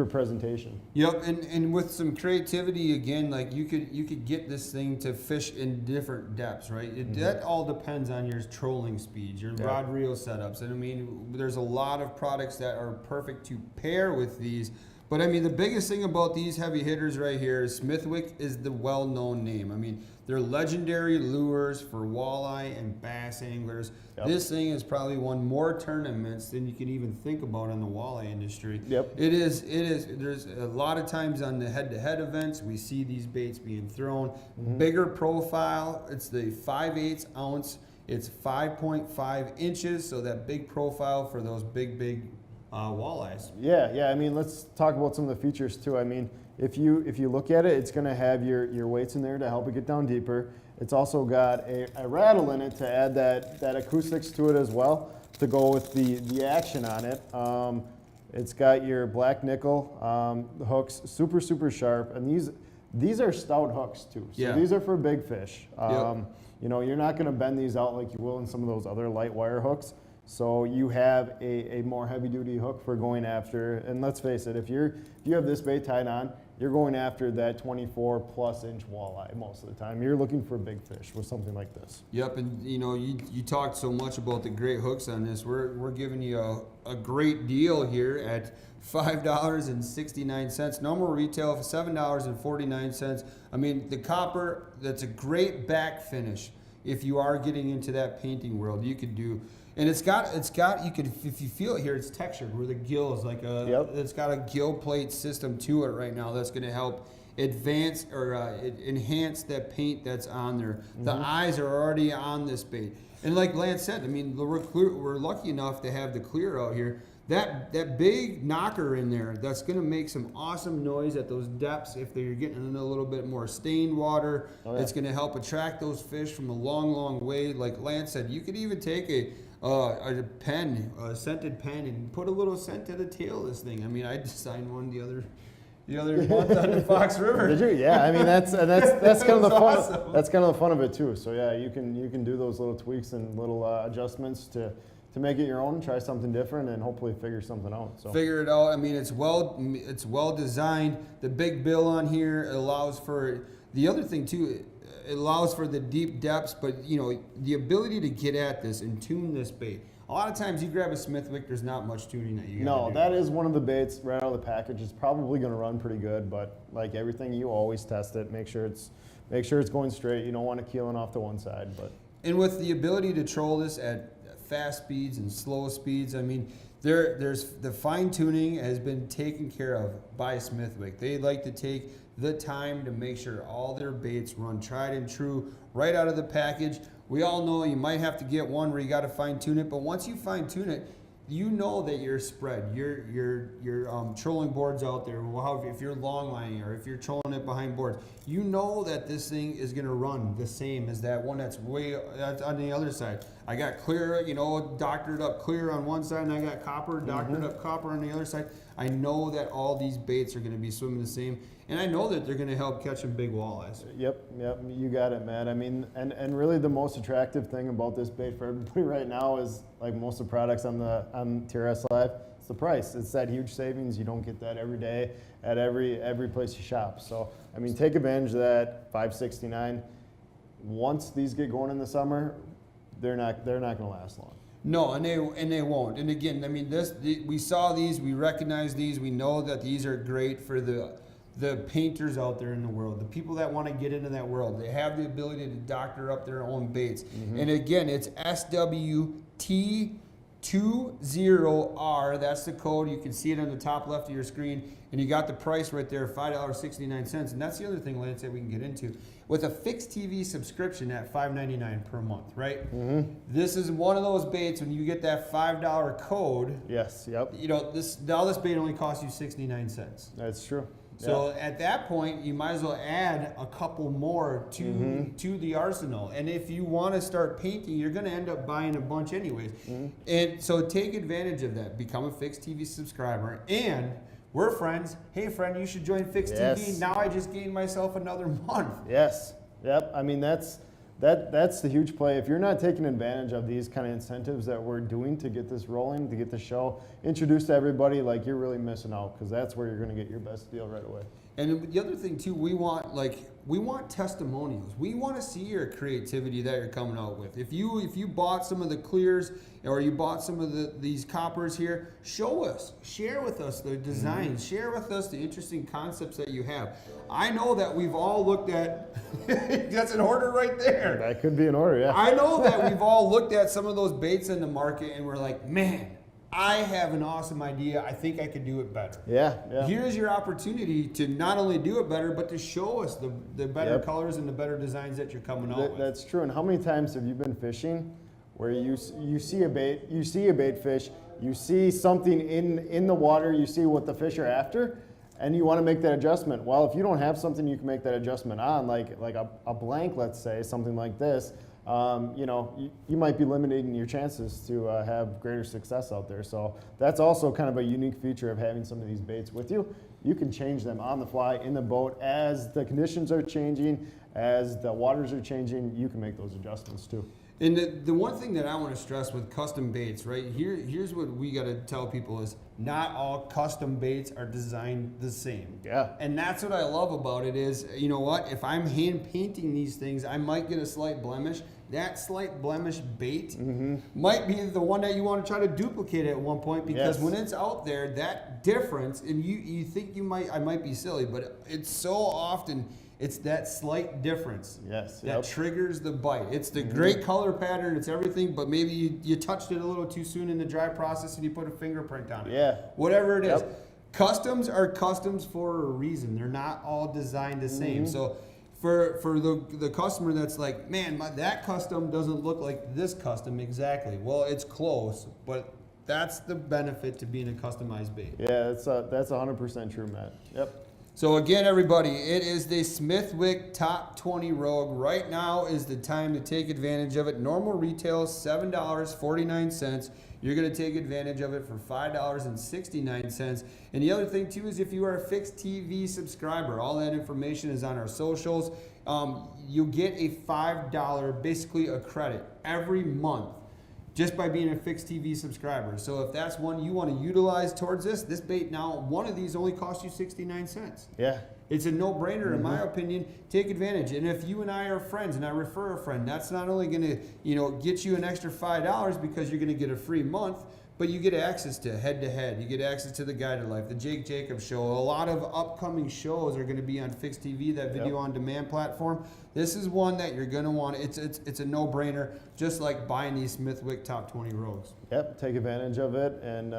presentation. Yep, and with some creativity again, like you could get this thing to fish in different depths, right? That all depends on your trolling speeds, your rod reel setups, and I mean, there's a lot of products that are perfect to pair with these. But I mean, the biggest thing about these heavy hitters right here is Smithwick is the well-known name. I mean, they're legendary lures for walleye and bass anglers. Yep. This thing has probably won more tournaments than you can even think about in the walleye industry. Yep. It is. There's a lot of times on the head-to-head events, we see these baits being thrown. Bigger profile. It's the 5/8 ounce. It's 5.5 inches, so that big profile for those big walleyes. Yeah. I mean, let's talk about some of the features too. I mean, if you look at it, it's going to have your weights in there to help it get down deeper. It's also got a rattle in it to add that acoustics to it as well, to go with the action on it. It's got your black nickel hooks, super sharp, and these are stout hooks too. So these are for big fish. You're not going to bend these out like you will in some of those other light wire hooks. So you have a more heavy duty hook for going after, and let's face it, if you have this bait tied on, you're going after that 24+ inch walleye most of the time. You're looking for big fish with something like this. Yep, and you talked so much about the great hooks on this. We're giving you a great deal here at $5.69. Normal retail for $7.49. I mean, the copper, that's a great back finish. If you are getting into that painting world, you could do. And it's got you could, if you feel it here, it's textured where the gill is like it's got a gill plate system to it right now that's going to help advance or enhance that paint that's on there. The eyes are already on this bait, and like Lance said, I mean, we're lucky enough to have the clear out here. That big knocker in there, that's going to make some awesome noise at those depths. If you're getting in a little bit more stained water, it's going to help attract those fish from a long way. Like Lance said, you could even take a scented pen, and put a little scent to the tail of this thing. I mean, I designed one the other month on the Fox River. Did you? Yeah. I mean, that's kind of the fun. Awesome. That's kind of the fun of it too. So yeah, you can do those little tweaks and little adjustments to make it your own, try something different, and hopefully figure something out. So figure it out. I mean, it's well designed. The big bill on here allows for the other thing too. It allows for the deep depths, but the ability to get at this and tune this bait. A lot of times you grab a Smithwick, there's not much tuning that you gotta do. that is one of the baits right out of the package. It's probably going to run pretty good, but like everything, you always test it. Make sure it's going straight. You don't want it keeling off to one side, but. And with the ability to troll this at fast speeds and slow speeds, I mean, there's the fine tuning has been taken care of by Smithwick. They like to take the time to make sure all their baits run tried and true right out of the package. We all know you might have to get one where you got to fine tune it, but once you fine tune it, you know that your spread, your trolling boards out there, if you're long lining or if you're trolling it behind boards, you know that this thing is going to run the same as that one that's on the other side. I got clear, doctored up clear on one side, and I got copper, doctored up copper on the other side. I know that all these baits are going to be swimming the same, and I know that they're going to help catch some big walleyes. Yep, you got it, Matt. I mean, and really the most attractive thing about this bait for everybody right now is, like most of the products on TRS Live, it's the price. It's that huge savings. You don't get that every day at every place you shop. So I mean, take advantage of that. $569. Once these get going in the summer, they're not going to last long. No, and they won't. And again, I mean, we saw these, we recognize these, we know that these are great for the painters out there in the world, the people that want to get into that world. They have the ability to doctor up their own baits. And again, it's SWT20R. That's the code. You can see it on the top left of your screen. And you got the price right there, $5.69. And that's the other thing, Lance, that we can get into. With a fixed TV subscription at $5.99 per month, right? This is one of those baits when you get that $5 code. Yes, yep. You know, this bait only costs you 69 cents. That's true. So at that point, you might as well add a couple more to the arsenal. And if you want to start painting, you're going to end up buying a bunch anyways. And so take advantage of that. Become a Fixed TV subscriber. And we're friends. Hey, friend, you should join Fixed TV. Now I just gained myself another month. Yes. Yep. I mean, that's the huge play. If you're not taking advantage of these kind of incentives that we're doing to get this rolling, to get the show introduced to everybody, like, you're really missing out, because that's where you're going to get your best deal right away. And the other thing too, we want testimonials. We want to see your creativity that you're coming out with. If you bought some of the clears, or you bought some of these coppers here, show us, share with us the designs, share with us the interesting concepts that you have. I know that we've all looked at. That's an order right there. That could be an order, yeah. I know that we've all looked at some of those baits in the market and we're like, man, I have an awesome idea. I think I could do it better. Yeah. Here's your opportunity to not only do it better, but to show us the better colors and the better designs that you're coming out with. That's true. And how many times have you been fishing where you see a bait fish, you see something in the water, you see what the fish are after, and you want to make that adjustment? Well, if you don't have something you can make that adjustment on, like a blank, let's say, something like this, you might be limiting your chances to have greater success out there. So that's also kind of a unique feature of having some of these baits with you. You can change them on the fly in the boat as the conditions are changing, as the waters are changing. You can make those adjustments too. And the one thing that I want to stress with custom baits, right, here's what we got to tell people is not all custom baits are designed the same. Yeah. And that's what I love about it is, you know what, if I'm hand painting these things, I might get a slight blemish. That slight blemish bait might be the one that you want to try to duplicate at one point, because when it's out there, that difference, and you think I might be silly, but it's so often, it's that slight difference that triggers the bite. It's the great color pattern, it's everything, but maybe you touched it a little too soon in the dry process and you put a fingerprint on it. Yeah. Whatever it is. Customs are customs for a reason. They're not all designed the same. So for the customer that's like, man, that custom doesn't look like this custom exactly. Well, it's close, but that's the benefit to being a customized bait. Yeah, that's 100% true, Matt. Yep. So again, everybody, it is the Smithwick Top 20 Rogue. Right now is the time to take advantage of it. Normal retail, $7.49. You're going to take advantage of it for $5.69. And the other thing, too, is if you are a Fixed TV subscriber, all that information is on our socials. You'll get a $5, basically a credit, every month, just by being a Fixed TV subscriber. So if that's one you want to utilize towards this bait now, one of these only costs you 69 cents. Yeah. It's a no-brainer, in my opinion. Take advantage. And if you and I are friends and I refer a friend, that's not only going to, get you an extra $5 because you're going to get a free month, but you get access to Head-to-Head. You get access to the Guided Life, the Jake Jacobs Show. A lot of upcoming shows are going to be on Fixed TV, that video on demand platform. This is one that you're going to want. It's a no-brainer, just like buying these Smithwick Top 20 Rogues. Yep, take advantage of it. And,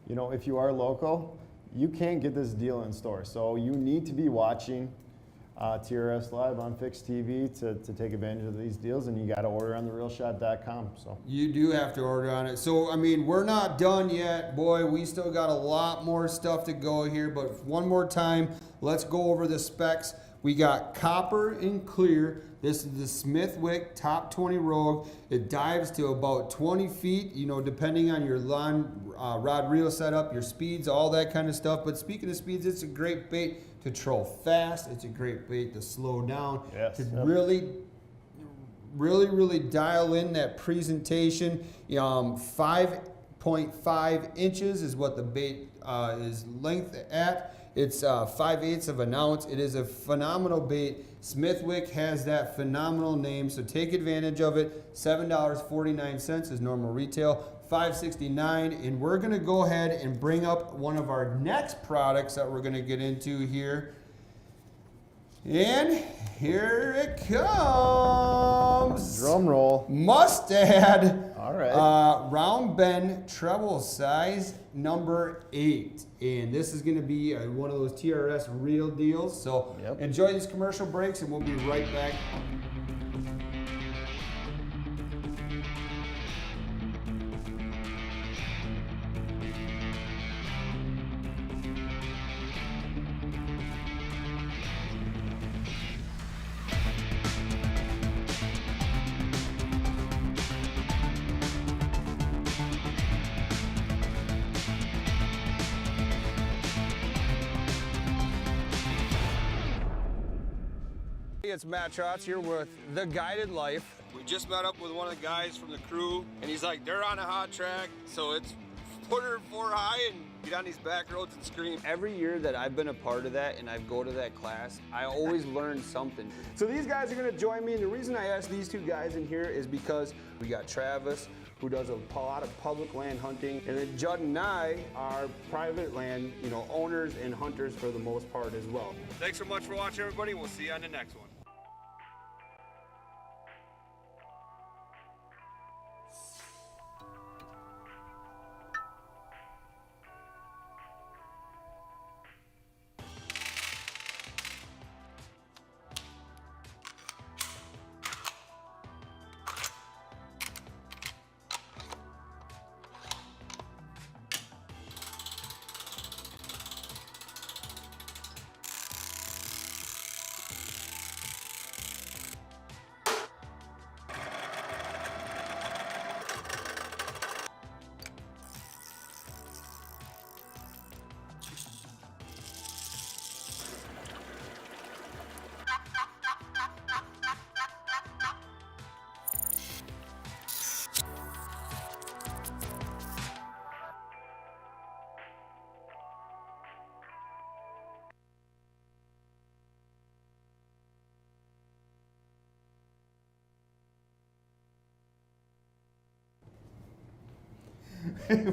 if you are local, you can't get this deal in store. So you need to be watching TRS Live on Fixed TV to take advantage of these deals, and you got to order on therealshot.com. So you do have to order on it. So I mean, we're not done yet, boy. We still got a lot more stuff to go here. But one more time, let's go over the specs. We got copper and clear. This is the Smithwick Top 20 Rogue. It dives to about 20 feet, depending on your line, rod reel setup, your speeds, all that kind of stuff. But speaking of speeds, it's a great bait to troll fast. It's a great bait to slow down, really dial in that presentation. 5 8.5 inches is what the bait is length at. It's 5/8 of an ounce. It is a phenomenal bait. Smithwick has that phenomenal name, so take advantage of it. $7.49 is normal retail, $5.69, and we're gonna go ahead and bring up one of our next products that we're gonna get into here. And here it comes. Drum roll. Mustad. All right. Round bend treble size number 8. And this is going to be one of those TRS real deals. So enjoy these commercial breaks and we'll be right back. It's Matt Trotz here with The Guided Life. We just met up with one of the guys from the crew, and he's like, they're on a hot track, so it's 404 high and get on these back roads and scream. Every year that I've been a part of that and I go to that class, I always learn something. So these guys are gonna join me, and the reason I asked these two guys in here is because we got Travis, who does a lot of public land hunting, and then Judd and I are private land, owners and hunters for the most part as well. Thanks so much for watching, everybody. We'll see you on the next one.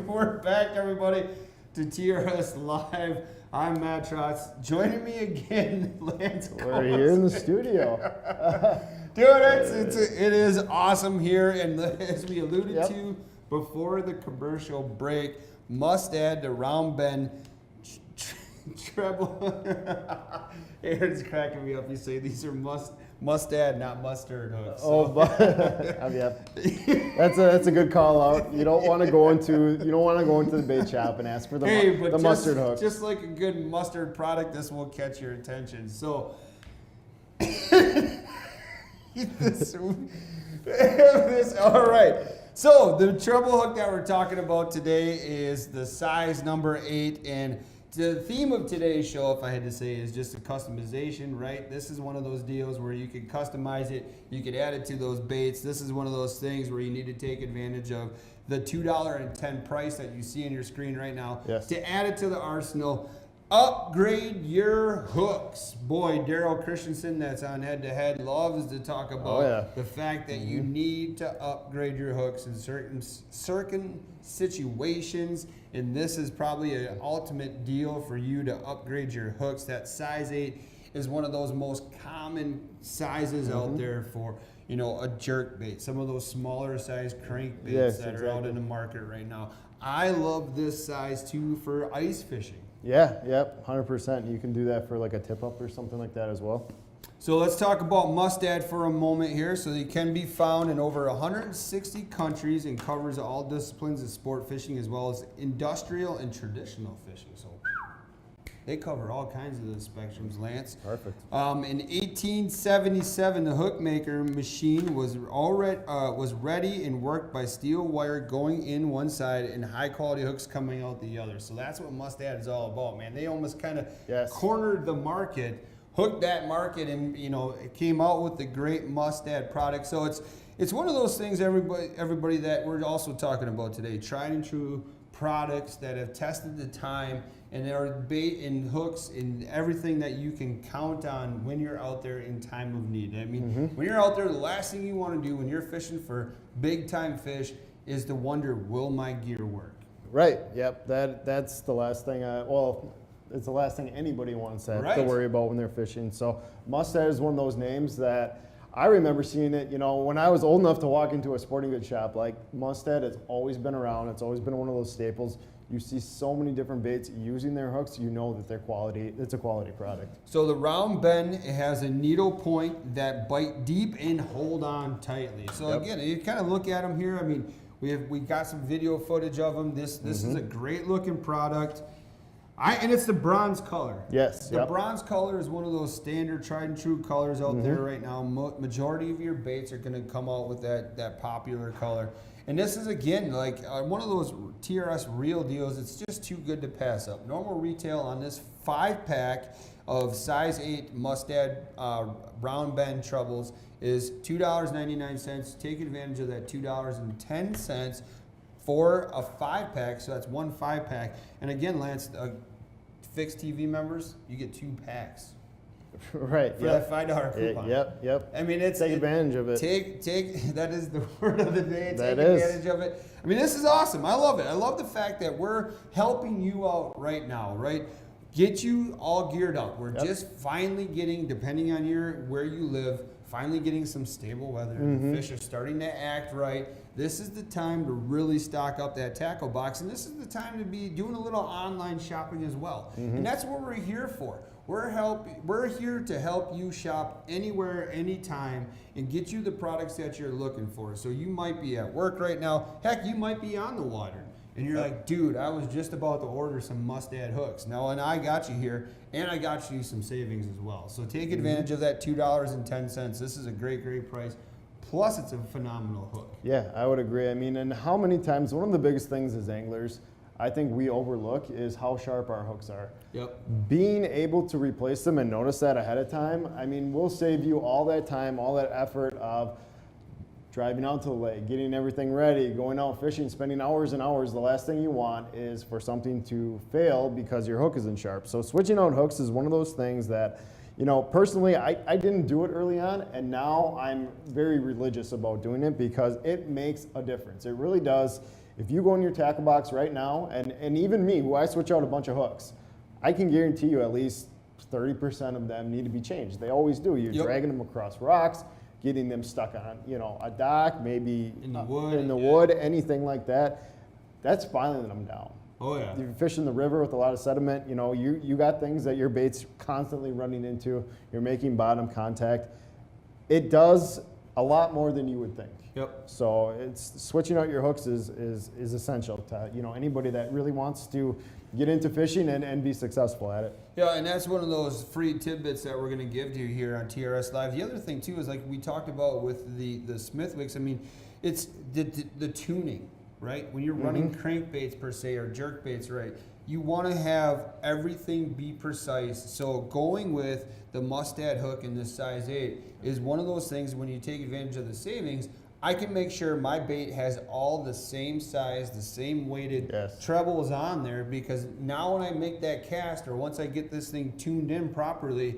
We're back, everybody, to TRS Live. I'm Matt Trotz. Joining me again, Lance. We're here in the studio. Dude, it is awesome here, and as we alluded to before the commercial break, Mustad, the round bend treble. Aaron's cracking me up. You say these are Mustad, not mustard hooks. So. Oh, but that's a good call out. You don't want to go into the bait shop and ask for the mustard hook. Just like a good mustard product, this will catch your attention. So all right. So the treble hook that we're talking about today is the size number 8, and the theme of today's show, if I had to say, is just a customization, right? This is one of those deals where you can customize it, you could add it to those baits. This is one of those things where you need to take advantage of the $2.10 price that you see on your screen right now to add it to the arsenal. Upgrade your hooks. Boy, Daryl Christensen, that's on Head to Head, loves to talk about the fact that you need to upgrade your hooks in certain situations, and this is probably an ultimate deal for you to upgrade your hooks. That size 8 is one of those most common sizes out there for a jerk bait, some of those smaller size crank baits that are out in the market right now. I love this size too for ice fishing. Yeah, yep, 100%. You can do that for like a tip up or something like that as well. So let's talk about Mustad for a moment here. So they can be found in over 160 countries and covers all disciplines of sport fishing as well as industrial and traditional fishing. So they cover all kinds of the spectrums, Lance. Perfect. In 1877, the hook maker machine was ready and worked by steel wire going in one side and high quality hooks coming out the other. So that's what Mustad is all about, man. They almost kind of cornered the market hooked that market, and it came out with the great Mustad product. So it's one of those things, everybody that we're also talking about today, tried and true products that have tested the time, and there are bait and hooks and everything that you can count on when you're out there in time of need. I mean, when you're out there, the last thing you want to do when you're fishing for big time fish is to wonder, will my gear work? Right. Yep. That's the last thing. It's the last thing anybody wants to worry about when they're fishing. So Mustad is one of those names that I remember seeing it. When I was old enough to walk into a sporting goods shop, like Mustad has always been around. It's always been one of those staples. You see so many different baits using their hooks. You know that they're quality. It's a quality product. So the round bend, it has a needle point that bite deep and hold on tightly. So again, you kind of look at them here. I mean, we got some video footage of them. This is a great looking product. And it's the bronze color. Yes. The bronze color is one of those standard tried and true colors out there right now. Majority of your baits are going to come out with that popular color. And this is, again, like one of those TRS real deals. It's just too good to pass up. Normal retail on this 5-pack of size 8 Mustad round bend trebles is $2.99. Take advantage of that $2.10 for a 5-pack. So that's one 5-pack. And again, Lance, fixed TV members, you get 2 packs. Right. For that $5 coupon. Yep. I mean, take advantage of it. Take that is the word of the day. Take is. advantage of it. I mean, this is awesome. I love it. I love the fact that we're helping you out right now, right? Get you all geared up. We're just finally getting, depending on where you live, finally getting some stable weather. The fish are starting to act right. This is the time to really stock up that tackle box, and this is the time to be doing a little online shopping as well. And that's what we're here for. We're here to help you shop anywhere, anytime, and get you the products that you're looking for. So you might be at work right now. Heck, you might be on the water. And you're like, dude, I was just about to order some Mustad hooks. Now, and I got you here, and I got you some savings as well. So take advantage of that $2.10. This is a great, great price. Plus, it's a phenomenal hook. Yeah, I would agree. I mean, and how many times, one of the biggest things as anglers, I think we overlook is how sharp our hooks are. Yep. Being able to replace them and notice that ahead of time, I mean, we'll save you all that time, all that effort of driving out to the lake, getting everything ready, going out fishing, spending hours and hours. The last thing you want is for something to fail because your hook isn't sharp. So switching out hooks is one of those things that, personally, I didn't do it early on, and now I'm very religious about doing it because it makes a difference. It really does. If you go in your tackle box right now, and even me, who I switch out a bunch of hooks, I can guarantee you at least 30% of them need to be changed. They always do. You're dragging them across rocks, getting them stuck on, a dock, maybe in the wood, anything like that. That's filing them down. Oh yeah. You're fishing the river with a lot of sediment. You got things that your bait's constantly running into. You're making bottom contact. It does a lot more than you would think. Yep. So it's switching out your hooks is essential to anybody that really wants to get into fishing and be successful at it. Yeah, and that's one of those free tidbits that we're going to give to you here on TRS Live. The other thing too is, like we talked about with the Smithwicks. I mean, it's the tuning, right? When you're running crankbaits per se or jerk baits, right? You want to have everything be precise. So going with the Mustad hook in this size 8 is one of those things. When you take advantage of the savings, I can make sure my bait has all the same size, the same weighted trebles on there, because now when I make that cast, or once I get this thing tuned in properly,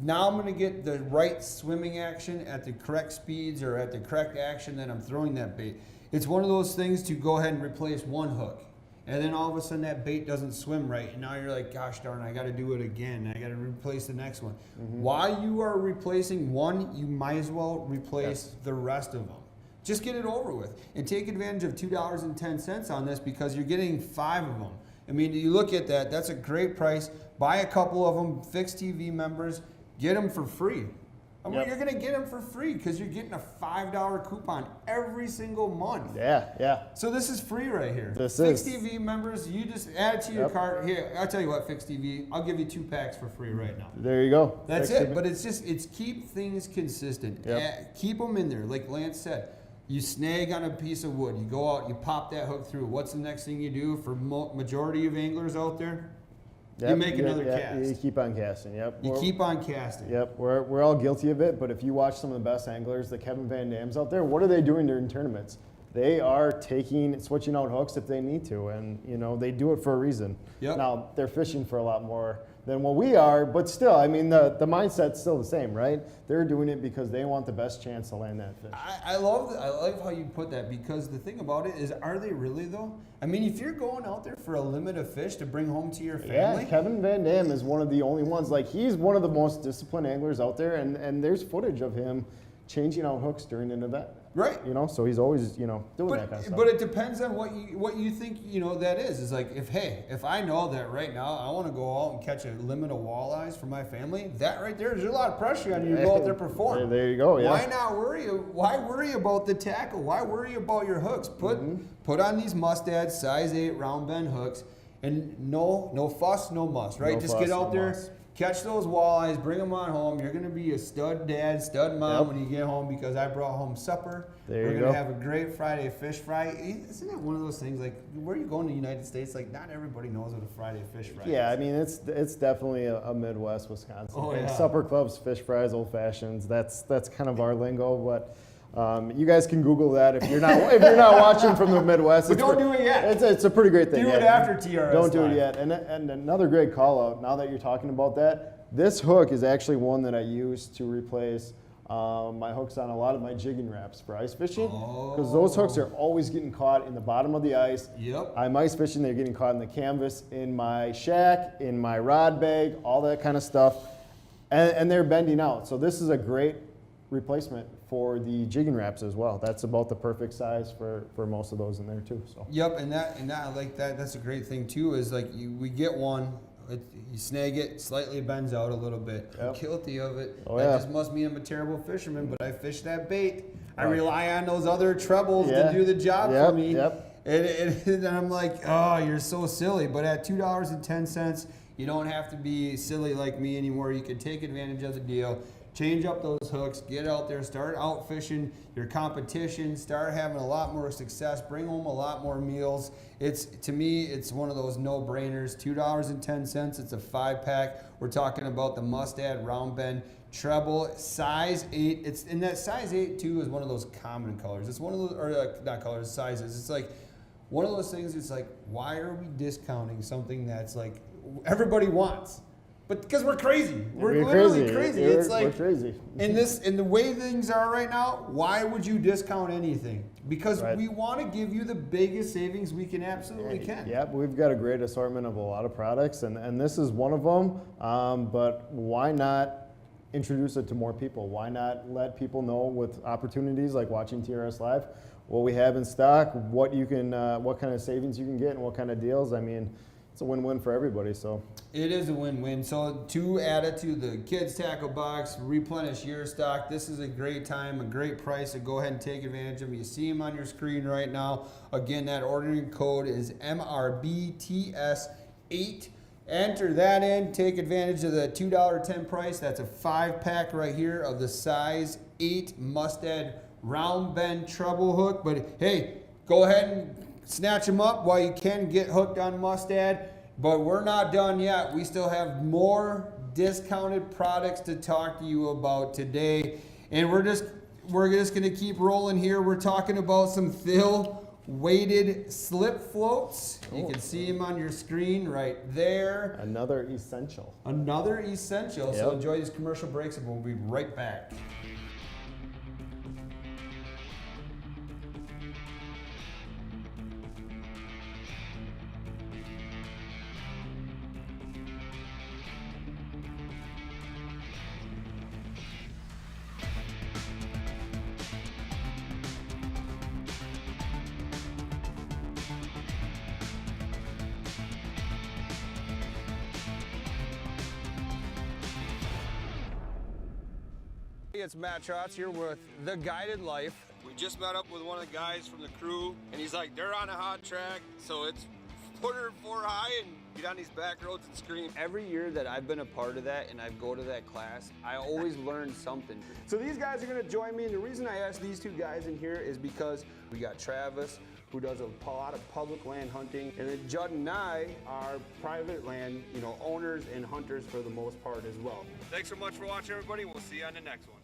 now I'm going to get the right swimming action at the correct speeds or at the correct action that I'm throwing that bait. It's one of those things to go ahead and replace one hook, and then all of a sudden that bait doesn't swim right, and now you're like, gosh darn, I got to do it again. I got to replace the next one. While you are replacing one, you might as well replace the rest of them. Just get it over with and take advantage of $2.10 on this, because you're getting 5 of them. I mean, you look at that, that's a great price. Buy a couple of them, fixed TV members, get them for free. I mean, you're going to get them for free because you're getting a $5 coupon every single month. Yeah. So this is free right here. Fixed TV members, you just add it to your cart. Here, I'll tell you what, Fixed TV, I'll give you 2 packs for free right now. There you go. That's it. But it's keep things consistent. Keep them in there. Like Lance said, you snag on a piece of wood, you go out, you pop that hook through. What's the next thing you do for majority of anglers out there? You make another cast. You keep on casting. Yep. You keep on casting. Yep. We're all guilty of it. But if you watch some of the best anglers, the Kevin Van Dams out there, what are they doing during tournaments? They are switching out hooks if they need to, and they do it for a reason. Yep. Now they're fishing for a lot more than what we are, but still, I mean, the mindset's still the same, right? They're doing it because they want the best chance to land that fish. I love how you put that, because the thing about it is, are they really though? I mean, if you're going out there for a limit of fish to bring home to your family. Yeah, Kevin Van Dam is one of the only ones. Like, he's one of the most disciplined anglers out there, and there's footage of him changing out hooks during an event. Right. So he's always, doing that kind of stuff. But it depends on what you think, that is. It's like, if I know that right now I want to go out and catch a limit of walleyes for my family, that right there's a lot of pressure on you to go out there and perform. There you go, yeah. Why worry about the tackle? Why worry about your hooks? Put on these Mustad size 8 round bend hooks, and no fuss, no muss, right? Just get out there. Catch those walleyes, bring them on home. You're going to be a stud dad, stud mom when you get home, because I brought home supper. We're going to have a great Friday fish fry. Isn't it one of those things, like, where you go in the United States, like, not everybody knows what a Friday fish fry is. Yeah, I mean, it's definitely a Midwest Wisconsin thing. Yeah. Supper clubs, fish fries, old fashions. That's kind of our lingo, but you guys can Google that if you're not watching from the Midwest. But don't do it yet. It's a pretty great thing. Do it after TRS. Don't do it yet. And another great call out, now that you're talking about that, this hook is actually one that I use to replace my hooks on a lot of my jigging wraps for ice fishing, because those hooks are always getting caught in the bottom of the ice. Yep. I'm ice fishing, they're getting caught in the canvas, in my shack, in my rod bag, all that kind of stuff, and they're bending out. So this is a great replacement for the jigging wraps as well. That's about the perfect size for most of those in there too. So. Yep, and that I like that. That's a great thing too. Is like we get one, you snag it, slightly bends out a little bit. Yep. I'm guilty of it. Oh, That yeah. just must mean I'm a terrible fisherman, but I fish that bait. I rely on those other trebles to do the job for me. Yep. And I'm like, oh, you're so silly. But at $2.10, you don't have to be silly like me anymore. You can take advantage of the deal. Change up those hooks, get out there, start out fishing your competition, start having a lot more success, bring home a lot more meals. To me, it's one of those no-brainers. $2.10, it's a 5-pack. We're talking about the Mustad Round Bend Treble, size 8. And that size 8 too is one of those common colors. It's one of those, or not colors, sizes. It's like one of those things. It's like, why are we discounting something that's like everybody wants? But because we're crazy. We're literally crazy. It's like, we're crazy. In the way things are right now, why would you discount anything? Because Right. we want to give you the biggest savings we can absolutely can. Yeah, we've got a great assortment of a lot of products, and this is one of them. But why not introduce it to more people? Why not let people know with opportunities like watching TRS Live what we have in stock, what kind of savings you can get, and what kind of deals? I mean, it's a win-win for everybody. So It is a win-win. So to add it to the kids tackle box, replenish your stock. This is a great time, a great price to go ahead and take advantage of them. You see them on your screen right now. Again, that ordering code is MRBTS8. Enter that in, take advantage of the $2.10 price. That's a 5-pack right here of the size 8 Mustad Round Bend Treble Hook. But hey, go ahead and snatch them up while you can, get hooked on Mustad. But we're not done yet. We still have more discounted products to talk to you about today. And we're just gonna keep rolling here. We're talking about some Thill weighted slip floats. You can see them on your screen right there. another essential. Another essential. So Yep. enjoy these commercial breaks and we'll be right back. It's Matt Trotz here with The Guided Life. We just met up with one of the guys from the crew, and he's like, they're on a hot track, so it's 104 high, and get on these back roads and scream. Every year that I've been a part of that and I go to that class, I always learn something. So these guys are gonna join me, and the reason I asked these two guys in here is because we got Travis, who does a lot of public land hunting, and then Judd and I are private land, owners and hunters for the most part as well. Thanks so much for watching, everybody. We'll see you on the next one.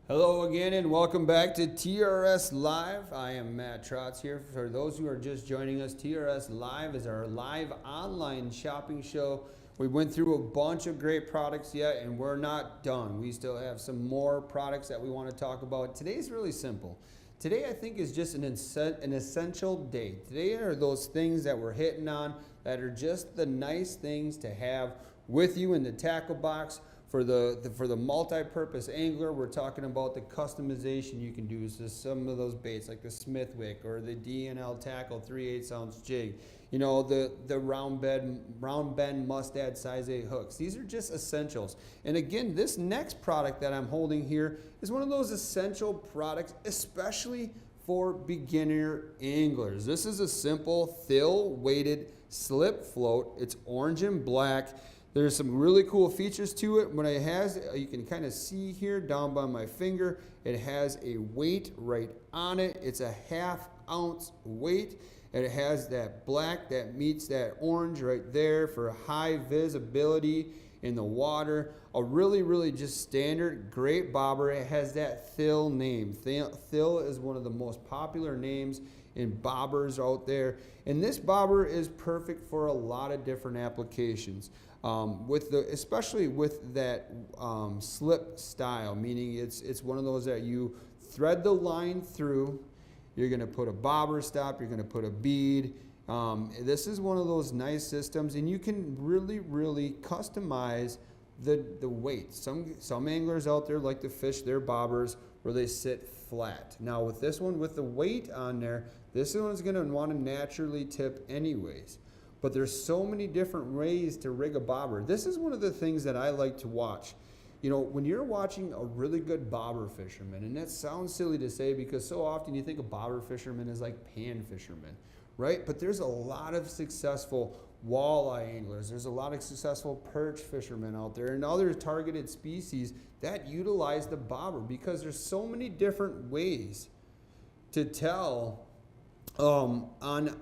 Hello again and welcome back to TRS Live. I am Matt Trotz here. For those who are just joining us, TRS Live is our live online shopping show. We went through a bunch of great products yet and we're not done. We still have some more products that we want to talk about. Today's really simple. Today I think is just an essential day. Today are those things that we're hitting on that are just the nice things to have with you in the tackle box. For the multi-purpose angler, we're talking about the customization you can do to some of those baits, like the Smithwick or the DNL Tackle 3/8 ounce jig. The round bend Mustad size 8 hooks. These are just essentials. And again, this next product that I'm holding here is one of those essential products, especially for beginner anglers. This is a simple Thill weighted slip float. It's orange and black. There's some really cool features to it. What it has, you can kind of see here down by my finger, it has a weight right on it. It's a 1/2 ounce weight, and it has that black that meets that orange right there for high visibility in the water. A really just standard, great bobber. It has that Thill name. Thill is one of the most popular names in bobbers out there, and this bobber is perfect for a lot of different applications. Especially with that slip style, meaning it's one of those that you thread the line through. You're going to put a bobber stop. You're going to put a bead. This is one of those nice systems, and you can really customize the weight. Some anglers out there like to fish their bobbers where they sit flat. Now with this one, with the weight on there, this one's going to want to naturally tip anyways. But there's so many different ways to rig a bobber. This is one of the things that I like to watch. When you're watching a really good bobber fisherman, and that sounds silly to say because so often you think of bobber fishermen as like pan fishermen, right? But there's a lot of successful walleye anglers. There's a lot of successful perch fishermen out there and other targeted species that utilize the bobber because there's so many different ways to tell on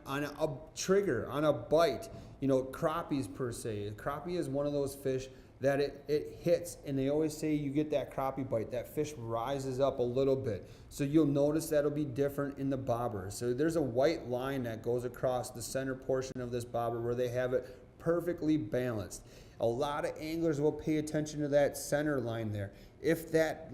a trigger, on a bite. Crappies per se. Crappie is one of those fish that it hits, and they always say you get that crappie bite, that fish rises up a little bit. So you'll notice that'll be different in the bobber. So there's a white line that goes across the center portion of this bobber where they have it perfectly balanced. A lot of anglers will pay attention to that center line there. If that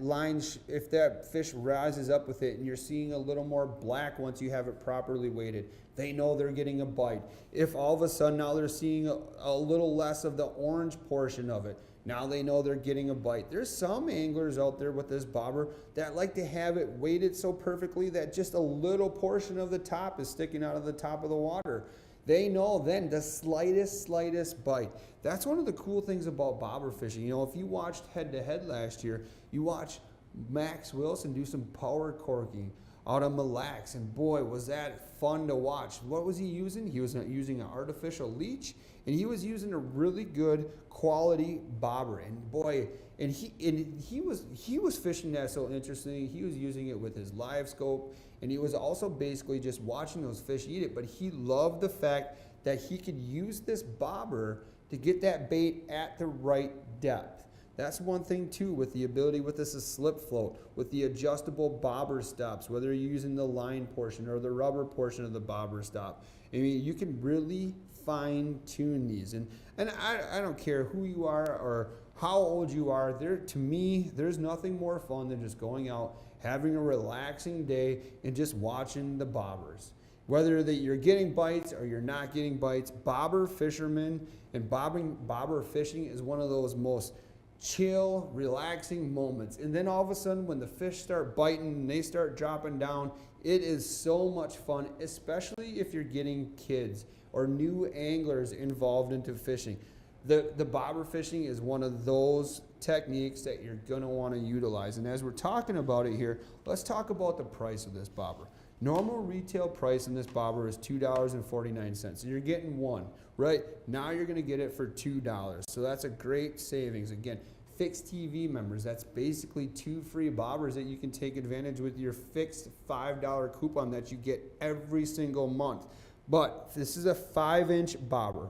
fish rises up with it and you're seeing a little more black once you have it properly weighted, they know they're getting a bite. If all of a sudden now they're seeing a little less of the orange portion of it, now they know they're getting a bite. There's some anglers out there with this bobber that like to have it weighted so perfectly that just a little portion of the top is sticking out of the top of the water. They know then the slightest bite. That's one of the cool things about bobber fishing. If you watched Head to Head last year, you watched Max Wilson do some power corking. out of Mille Lacs, and boy, was that fun to watch. What was he using? He was using an artificial leech, and he was using a really good quality bobber. And boy, and he was fishing that so interesting. He was using it with his live scope, and he was also basically just watching those fish eat it. But he loved the fact that he could use this bobber to get that bait at the right depth. That's one thing too, with the ability with this slip float, with the adjustable bobber stops, whether you're using the line portion or the rubber portion of the bobber stop. I mean, you can really fine tune these. And I don't care who you are or how old you are. To me, there's nothing more fun than just going out, having a relaxing day, and just watching the bobbers. Whether that you're getting bites or you're not getting bites, bobber fishermen and bobber fishing is one of those most chill, relaxing moments. And then all of a sudden, when the fish start biting and they start dropping down, it is so much fun, especially if you're getting kids or new anglers involved into fishing. The bobber fishing is one of those techniques that you're going to want to utilize. And as we're talking about it here, let's talk about the price of this bobber. Normal retail price in this bobber is $2.49. So you're getting one, right? Now you're going to get it for $2. So that's a great savings. Again, fixed TV members, that's basically 2 free bobbers that you can take advantage with your fixed $5 coupon that you get every single month. But this is a 5-inch bobber.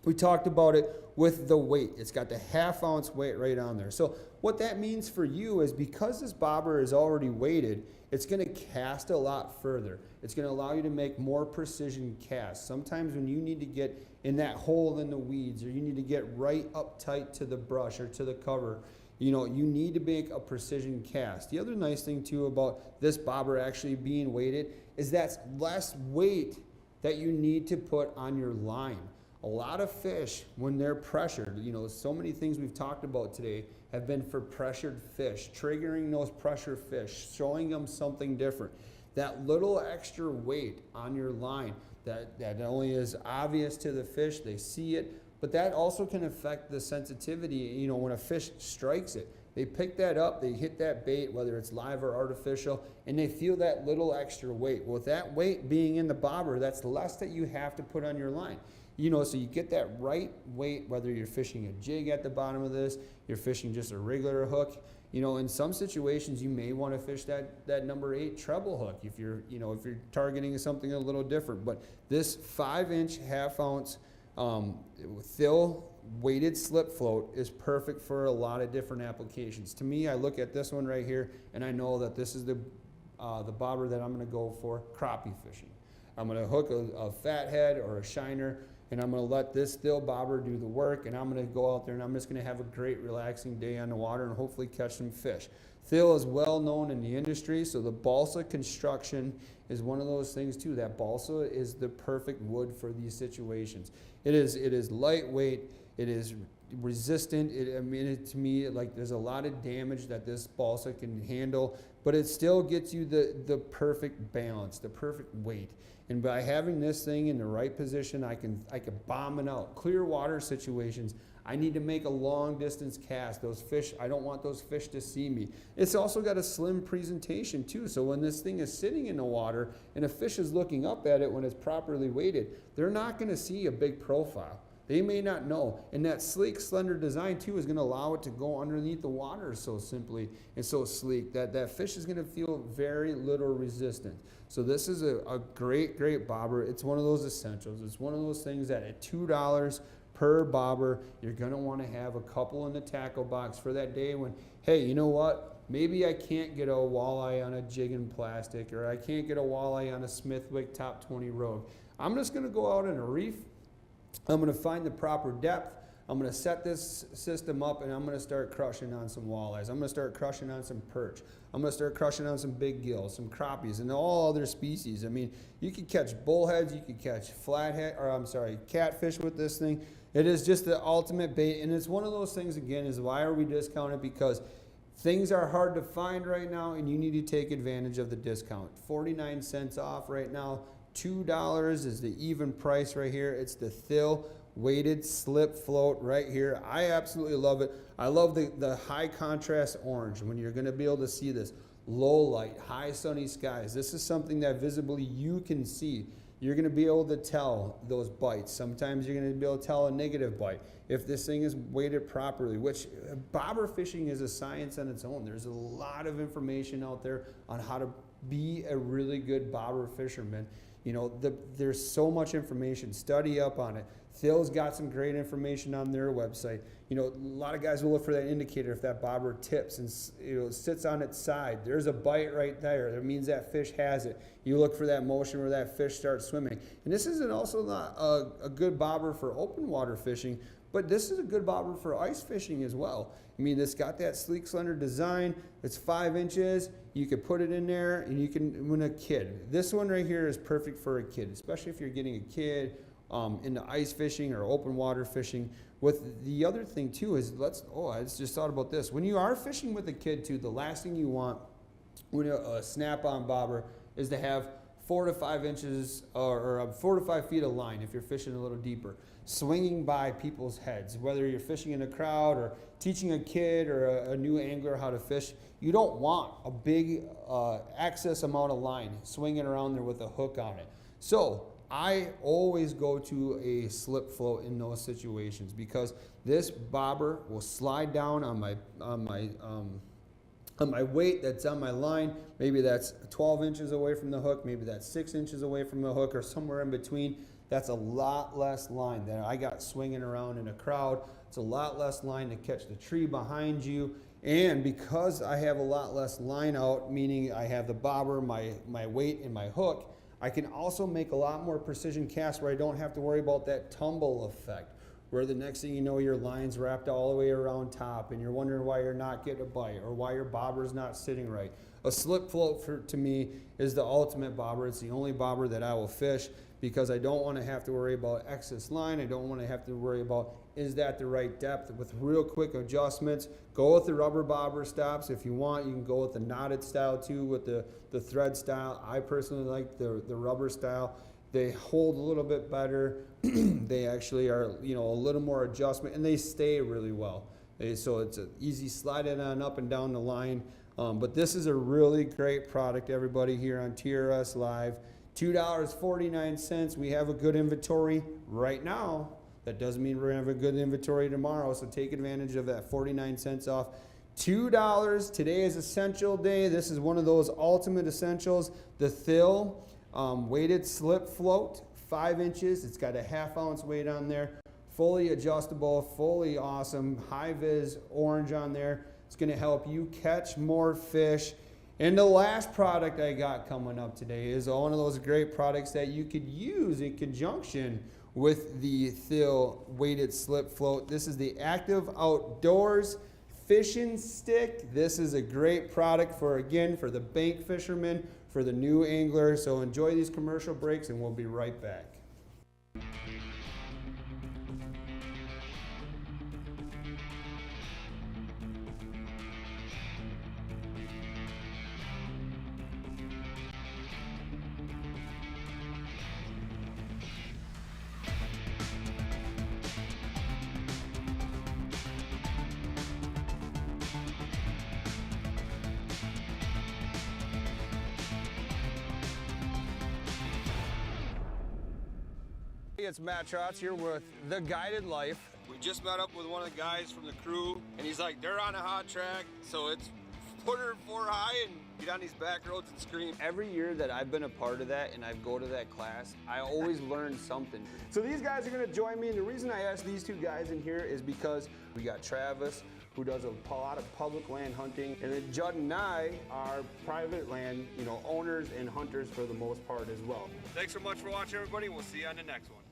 We talked about it with the weight. It's got the 1/2 ounce weight right on there. So what that means for you is because this bobber is already weighted, it's going to cast a lot further. It's going to allow you to make more precision casts. Sometimes when you need to get in that hole in the weeds, or you need to get right up tight to the brush or to the cover, you need to make a precision cast. The other nice thing too about this bobber actually being weighted is that's less weight that you need to put on your line. A lot of fish, when they're pressured, so many things we've talked about today have been for pressured fish, triggering those pressure fish, showing them something different. That little extra weight on your line that only is obvious to the fish, they see it, but that also can affect the sensitivity. When a fish strikes it, they pick that up, they hit that bait, whether it's live or artificial, and they feel that little extra weight. Well, with that weight being in the bobber, that's less that you have to put on your line. So you get that right weight, whether you're fishing a jig at the bottom of this, you're fishing just a regular hook. In some situations, you may want to fish that number 8 treble hook if you're targeting something a little different. But this 5-inch 1/2 ounce Thill weighted slip float is perfect for a lot of different applications. To me, I look at this one right here, and I know that this is the bobber that I'm going to go for crappie fishing. I'm going to hook a fathead or a shiner, and I'm going to let this Thill bobber do the work, and I'm going to go out there and I'm just going to have a great relaxing day on the water and hopefully catch some fish. Thill is well known in the industry, so the balsa construction is one of those things too. That balsa is the perfect wood for these situations. It is lightweight, it is resistant. To me, like, there's a lot of damage that this balsa can handle, but it still gets you the perfect balance, the perfect weight. And by having this thing in the right position, I can bomb it out. Clear water situations, I need to make a long distance cast. Those fish, I don't want those fish to see me. It's also got a slim presentation too, so when this thing is sitting in the water and a fish is looking up at it when it's properly weighted, they're not going to see a big profile. They may not know. And that sleek, slender design too is going to allow it to go underneath the water so simply and so sleek that fish is going to feel very little resistance. So this is a great, great bobber. It's one of those essentials. It's one of those things that at $2 per bobber, you're going to want to have a couple in the tackle box for that day when, hey, you know what? Maybe I can't get a walleye on a jig and plastic, or I can't get a walleye on a Smithwick Top 20 Rogue. I'm just going to go out in a reef. I'm going to find the proper depth. I'm going to set this system up, and I'm going to start crushing on some walleyes. I'm going to start crushing on some perch. I'm going to start crushing on some big gills, some crappies, and all other species. I mean, you could catch bullheads, you could catch catfish with this thing. It is just the ultimate bait, and it's one of those things, again, is why are we discounted? Because things are hard to find right now, and you need to take advantage of the discount. 49 cents off right now. $2 is the even price right here. It's the Thill weighted slip float right here. I absolutely love it. I love the high contrast orange when you're going to be able to see this. low light, high sunny skies. This is something that visibly you can see. You're going to be able to tell those bites. Sometimes you're going to be able to tell a negative bite if this thing is weighted properly, which bobber fishing is a science on its own. There's a lot of information out there on how to be a really good bobber fisherman. You know, there's so much information. Study up on it. Phil's got some great information on their website. You know, a lot of guys will look for that indicator if that bobber tips and, you know, sits on its side. There's a bite right there. That means that fish has it. You look for that motion where that fish starts swimming. And this isn't also not a good bobber for open water fishing, but this is a good bobber for ice fishing as well. I mean, it's got that sleek, slender design. It's 5 inches. You could put it in there, and you can, when a kid. This one right here is perfect for a kid, especially if you're getting a kid into ice fishing or open water fishing. With the other thing too is I just thought about this. When you are fishing with a kid too, the last thing you want with a snap-on bobber is to have 4 to 5 inches or 4 to 5 feet of line if you're fishing a little deeper, swinging by people's heads. Whether you're fishing in a crowd or teaching a kid or a new angler how to fish, you don't want a big excess amount of line swinging around there with a hook on it. So I always go to a slip float in those situations because this bobber will slide down on my weight that's on my line. Maybe that's 12 inches away from the hook, maybe that's 6 inches away from the hook, or somewhere in between. That's a lot less line than I got swinging around in a crowd. It's a lot less line to catch the tree behind you. And because I have a lot less line out, meaning I have the bobber, my weight, and my hook, I can also make a lot more precision casts where I don't have to worry about that tumble effect, where the next thing you know, your line's wrapped all the way around top and you're wondering why you're not getting a bite or why your bobber's not sitting right. A slip float to me is the ultimate bobber. It's the only bobber that I will fish because I don't want to have to worry about excess line. I don't want to have to worry about, is that the right depth? With real quick adjustments, go with the rubber bobber stops. If you want, you can go with the knotted style too, with the thread style. I personally like the rubber style. They hold a little bit better. They actually are, you know, a little more adjustment, and they stay really well. So it's an easy slide it on up and down the line. But this is a really great product, everybody, here on TRS Live. $2.49. We have a good inventory right now. That doesn't mean we're going to have a good inventory tomorrow, so take advantage of that 49 cents off. $2. Today is essential day. This is one of those ultimate essentials. The Thill weighted slip float, 5 inches. It's got a ½ ounce weight on there. Fully adjustable, fully awesome. High vis orange on there. It's going to help you catch more fish. And the last product I got coming up today is one of those great products that you could use in conjunction with the Thill weighted slip float. This is the Active Outdoors Fishing Stick. This is a great product for the bank fishermen, for the new angler. So enjoy these commercial breaks and we'll be right back. It's Matt Trotz here with The Guided Life. We just met up with one of the guys from the crew, and he's like, they're on a hot track, so it's put her 4 high and get on these back roads and scream. Every year that I've been a part of that and I go to that class, I always learn something. So these guys are gonna join me, and the reason I asked these two guys in here is because we got Travis, who does a lot of public land hunting, and then Judd and I are private land, owners and hunters for the most part as well. Thanks so much for watching, everybody. We'll see you on the next one.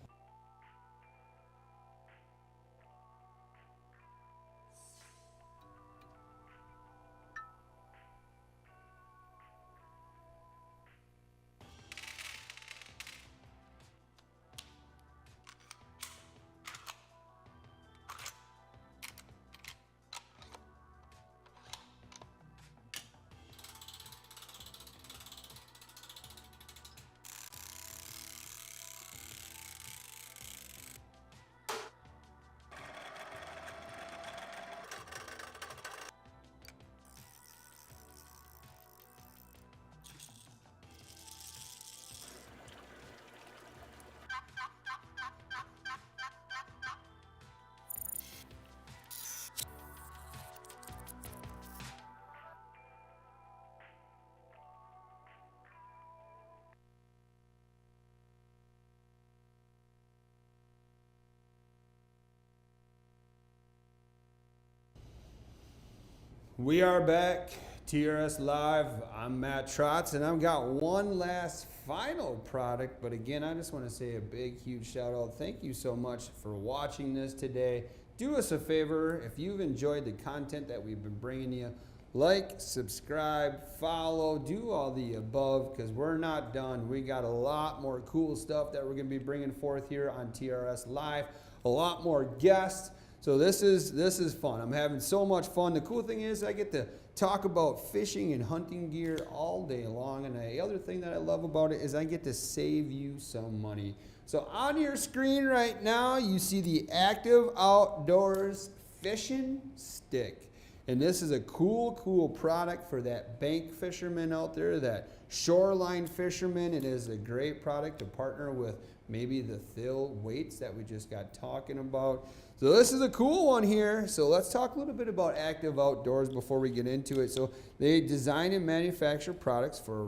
We are back, TRS Live. I'm Matt Trotz, and I've got one last final product. But again, I just want to say a big, huge shout out. Thank you so much for watching this today. Do us a favor, if you've enjoyed the content that we've been bringing you, like, subscribe, follow, do all the above, because we're not done. We got a lot more cool stuff that we're going to be bringing forth here on TRS Live. A lot more guests. So this is fun. I'm having so much fun. The cool thing is I get to talk about fishing and hunting gear all day long. And the other thing that I love about it is I get to save you some money. So on your screen right now, you see the Active Outdoors Fishing Stick. And this is a cool product for that bank fisherman out there, that shoreline fisherman. It is a great product to partner with maybe the Thill weights that we just got talking about. So this is a cool one here. So let's talk a little bit about Active Outdoors before we get into it. So they design and manufacture products for a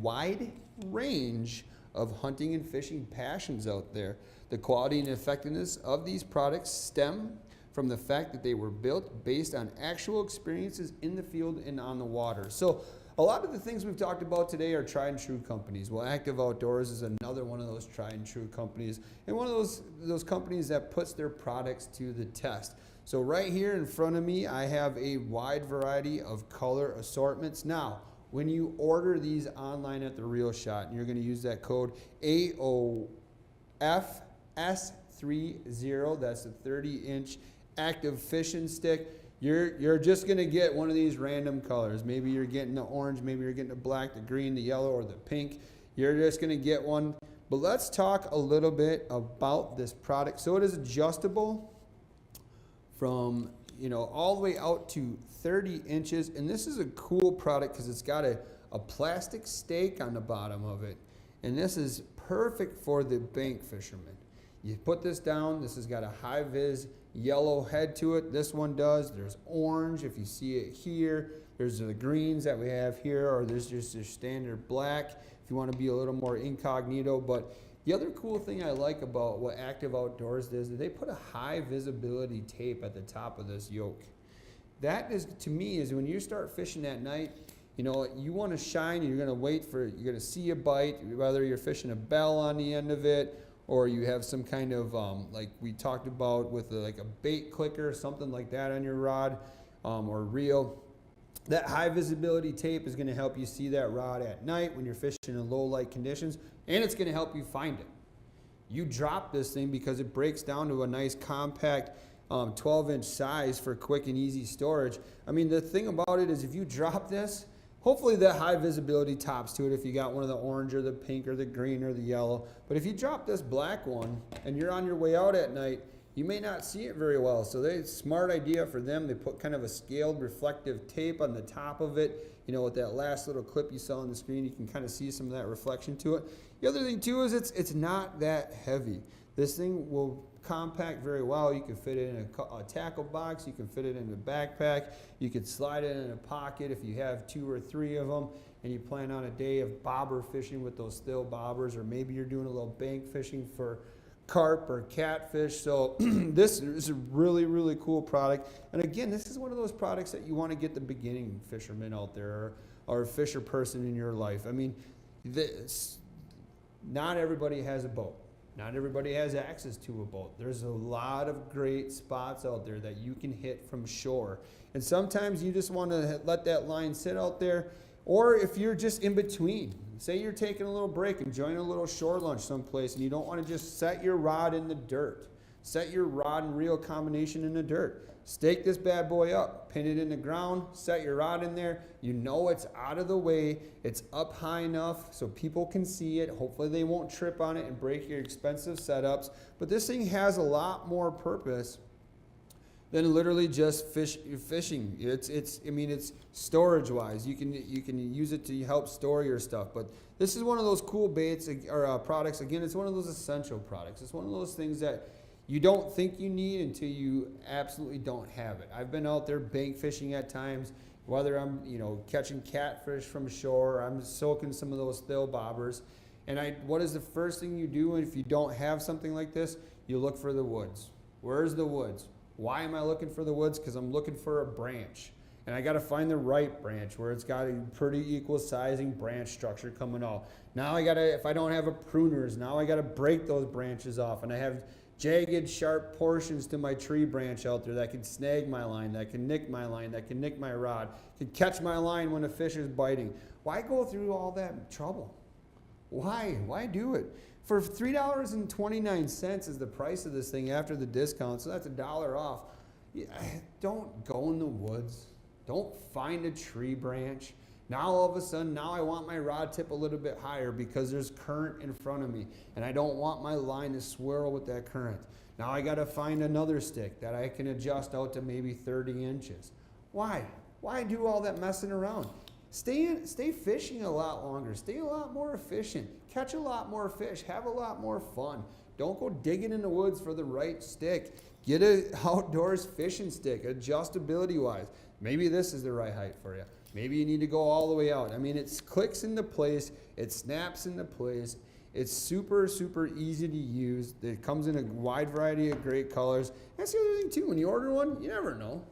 wide range of hunting and fishing passions out there. The quality and effectiveness of these products stem from the fact that they were built based on actual experiences in the field and on the water. So a lot of the things we've talked about today are tried and true companies. Well, Active Outdoors is another one of those tried and true companies, and one of those companies that puts their products to the test. So right here in front of me, I have a wide variety of color assortments. Now, when you order these online at The Real Shot, and you're going to use that code AOFS30, that's a 30-inch active fishing stick. You're just going to get one of these random colors. Maybe you're getting the orange, maybe you're getting the black, the green, the yellow, or the pink. You're just going to get one. But let's talk a little bit about this product. So it is adjustable from, all the way out to 30 inches. And this is a cool product because it's got a plastic stake on the bottom of it. And this is perfect for the bank fisherman. You put this down. This has got a high-vis yellow head to it. This one does. There's orange if you see it here. There's the greens that we have here, or there's just your standard black if you want to be a little more incognito. But the other cool thing I like about what Active Outdoors does is they put a high visibility tape at the top of this yoke. That is, to me, is when you start fishing at night, you want to shine, you're going to you're going to see a bite, whether you're fishing a bell on the end of it, or you have some kind of, like we talked about with like a bait clicker, something like that on your rod or reel. That high visibility tape is going to help you see that rod at night when you're fishing in low light conditions, and it's going to help you find it. You drop this thing because it breaks down to a nice compact 12-inch size for quick and easy storage. I mean, the thing about it is if you drop this, hopefully that high visibility tops to it if you got one of the orange or the pink or the green or the yellow. But if you drop this black one and you're on your way out at night, you may not see it very well. So smart idea for them. They put kind of a scaled reflective tape on the top of it. With that last little clip you saw on the screen, you can kind of see some of that reflection to it. The other thing too is it's not that heavy. This thing will compact very well. You can fit it in a tackle box. You can fit it in a backpack. You can slide it in a pocket if you have 2 or 3 of them and you plan on a day of bobber fishing with those Thill bobbers, or maybe you're doing a little bank fishing for carp or catfish. So this is a really cool product. And again, this is one of those products that you want to get the beginning fisherman out there, or a fisher person in your life. I mean, not everybody has a boat. Not everybody has access to a boat. There's a lot of great spots out there that you can hit from shore. And sometimes you just want to let that line sit out there. Or if you're just in between, say you're taking a little break, enjoying a little shore lunch someplace, and you don't want to just set your rod in the dirt. Set your rod and reel combination in the dirt. Stake this bad boy up, pin it in the ground, set your rod in there. You know it's out of the way, it's up high enough so people can see it. Hopefully they won't trip on it and break your expensive setups. But this thing has a lot more purpose than literally just fishing. It's storage wise. You can use it to help store your stuff. But this is one of those cool baits or products. Again, it's one of those essential products. It's one of those things that you don't think you need until you absolutely don't have it. I've been out there bank fishing at times, whether I'm catching catfish from shore, or I'm soaking some of those Thill bobbers. And what is the first thing you do if you don't have something like this? You look for the woods. Where's the woods? Why am I looking for the woods? Because I'm looking for a branch. and I got to find the right branch where it's got a pretty equal sizing branch structure coming out. Now I got to, if I don't have a pruners, now I got to break those branches off, and I have jagged, sharp portions to my tree branch out there that can snag my line, that can nick my line, that can nick my rod, can catch my line when a fish is biting. Why go through all that trouble? Why do it? For $3.29 is the price of this thing after the discount, so that's $1 off. Don't go in the woods. Don't find a tree branch. Now all of a sudden, now I want my rod tip a little bit higher because there's current in front of me, and I don't want my line to swirl with that current. Now I got to find another stick that I can adjust out to maybe 30 inches. Why? Why do all that messing around? Stay fishing a lot longer. Stay a lot more efficient. Catch a lot more fish. Have a lot more fun. Don't go digging in the woods for the right stick. Get an outdoors fishing stick, adjustability-wise. Maybe this is the right height for you. Maybe you need to go all the way out. I mean, it clicks into place. It snaps into place. It's super, super easy to use. It comes in a wide variety of great colors. That's the other thing, too. When you order one, you never know.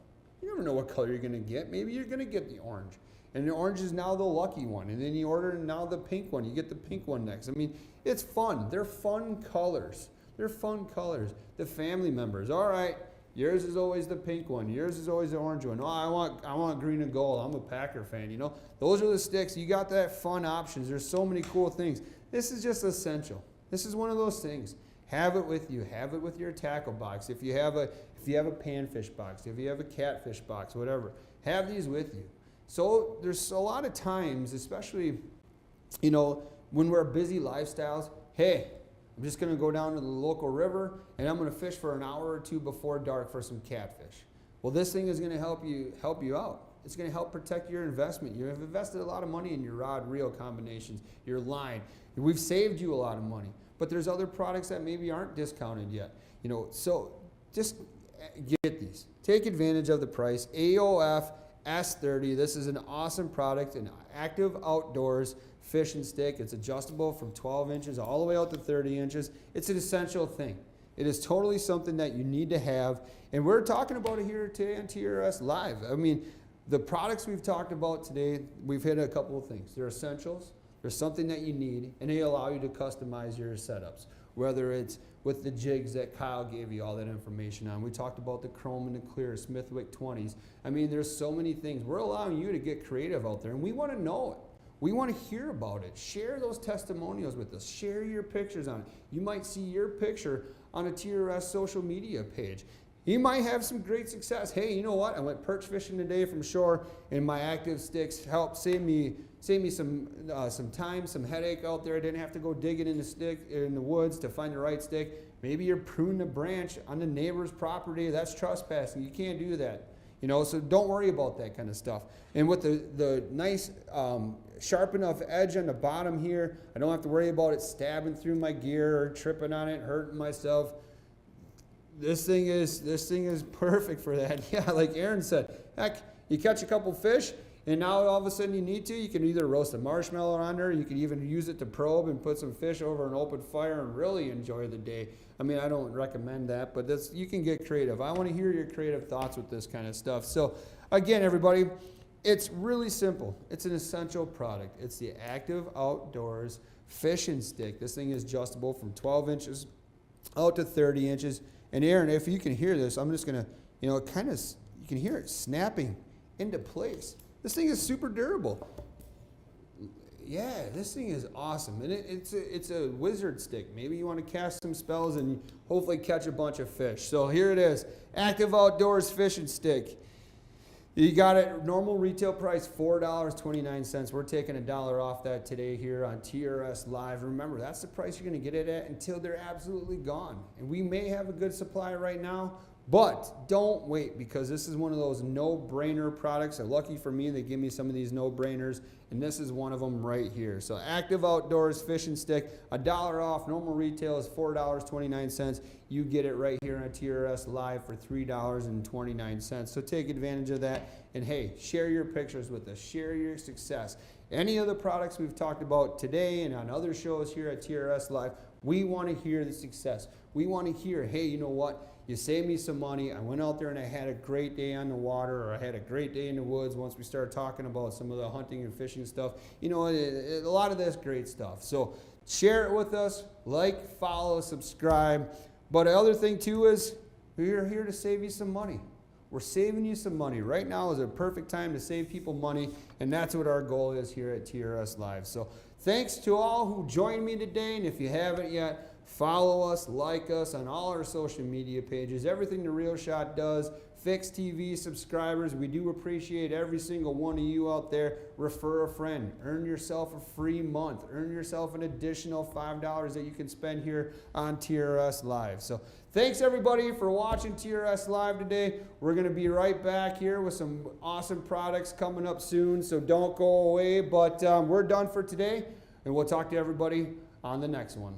You never know what color you're going to get. Maybe you're going to get the orange. And the orange is now the lucky one. And then you order now the pink one. You get the pink one next. I mean, it's fun. They're fun colors. They're fun colors. The family members. All right, yours is always the pink one. Yours is always the orange one. Oh, I want green and gold. I'm a Packer fan, you know. Those are the sticks. You got that fun options. There's so many cool things. This is just essential. This is one of those things. Have it with you. Have it with your tackle box. If you have a panfish box, if you have a catfish box, whatever, have these with you. So there's a lot of times, especially, you know, when we're busy lifestyles, hey, I'm just going to go down to the local river and I'm going to fish for an hour or two before dark for some catfish. Well, this thing is going to help you out. It's going to help protect your investment. You have invested a lot of money in your rod reel combinations, your line. We've saved you a lot of money. But there's other products that maybe aren't discounted yet. You know, so just get these. Take advantage of the price. AOF S30. This is an awesome product, an active outdoors fishing stick. It's adjustable from 12 inches all the way out to 30 inches. It's an essential thing. It is totally something that you need to have. And we're talking about it here today on TRS Live. I mean, the products we've talked about today, we've hit a couple of things. They're essentials. They're something that you need, and they allow you to customize your setups, whether it's with the jigs that Kyle gave you all that information on. We talked about the chrome and the clear, Smithwick 20s. I mean, there's so many things. We're allowing you to get creative out there, and we want to know it. We want to hear about it. Share those testimonials with us. Share your pictures on it. You might see your picture on a TRS social media page. You might have some great success. Hey, you know what? I went perch fishing today from shore, and my active sticks helped save me some time, some headache out there. I didn't have to go digging in the woods to find the right stick. Maybe you're pruning a branch on the neighbor's property. That's trespassing. You can't do that. You know, so don't worry about that kind of stuff. And with the nice sharp enough edge on the bottom here, I don't have to worry about it stabbing through my gear or tripping on it, hurting myself. This thing is perfect for that. Yeah, like Aaron said, heck, you catch a couple fish, and now all of a sudden you can either roast a marshmallow on there, you can even use it to probe and put some fish over an open fire and really enjoy the day. I mean, I don't recommend that, but you can get creative. I want to hear your creative thoughts with this kind of stuff. So again, everybody, it's really simple. It's an essential product. It's the Active Outdoors fishing stick. This thing is adjustable from 12 inches out to 30 inches. And Aaron, if you can hear this, I'm just going to, you know, you can hear it snapping into place. This thing is super durable. Yeah, this thing is awesome. And it's a wizard stick. Maybe you want to cast some spells and hopefully catch a bunch of fish. So here it is, Active Outdoors fishing stick. You got it, normal retail price, $4.29. We're taking $1 off that today here on TRS Live. Remember, that's the price you're going to get it at until they're absolutely gone. And we may have a good supply right now, but don't wait, because this is one of those no-brainer products. And lucky for me, they give me some of these no-brainers, and this is one of them right here. So Active Outdoors fishing stick, $1 off. Normal retail is $4.29. You get it right here on TRS Live for $3.29. So take advantage of that. And hey, share your pictures with us. Share your success. Any of the products we've talked about today and on other shows here at TRS Live, we want to hear the success. We want to hear, hey, you know what? You saved me some money. I went out there and I had a great day on the water, or I had a great day in the woods once we started talking about some of the hunting and fishing stuff. You know, a lot of that's great stuff. So share it with us, like, follow, subscribe. But the other thing too is we're here to save you some money. We're saving you some money. Right now is a perfect time to save people money, and that's what our goal is here at TRS Live. So thanks to all who joined me today, and if you haven't yet, follow us, like us on all our social media pages, everything The Real Shot does. Fix TV subscribers, we do appreciate every single one of you out there. Refer a friend, earn yourself a free month, earn yourself an additional $5 that you can spend here on TRS Live. So thanks everybody for watching TRS Live today. We're going to be right back here with some awesome products coming up soon, so don't go away. But we're done for today, and we'll talk to everybody on the next one.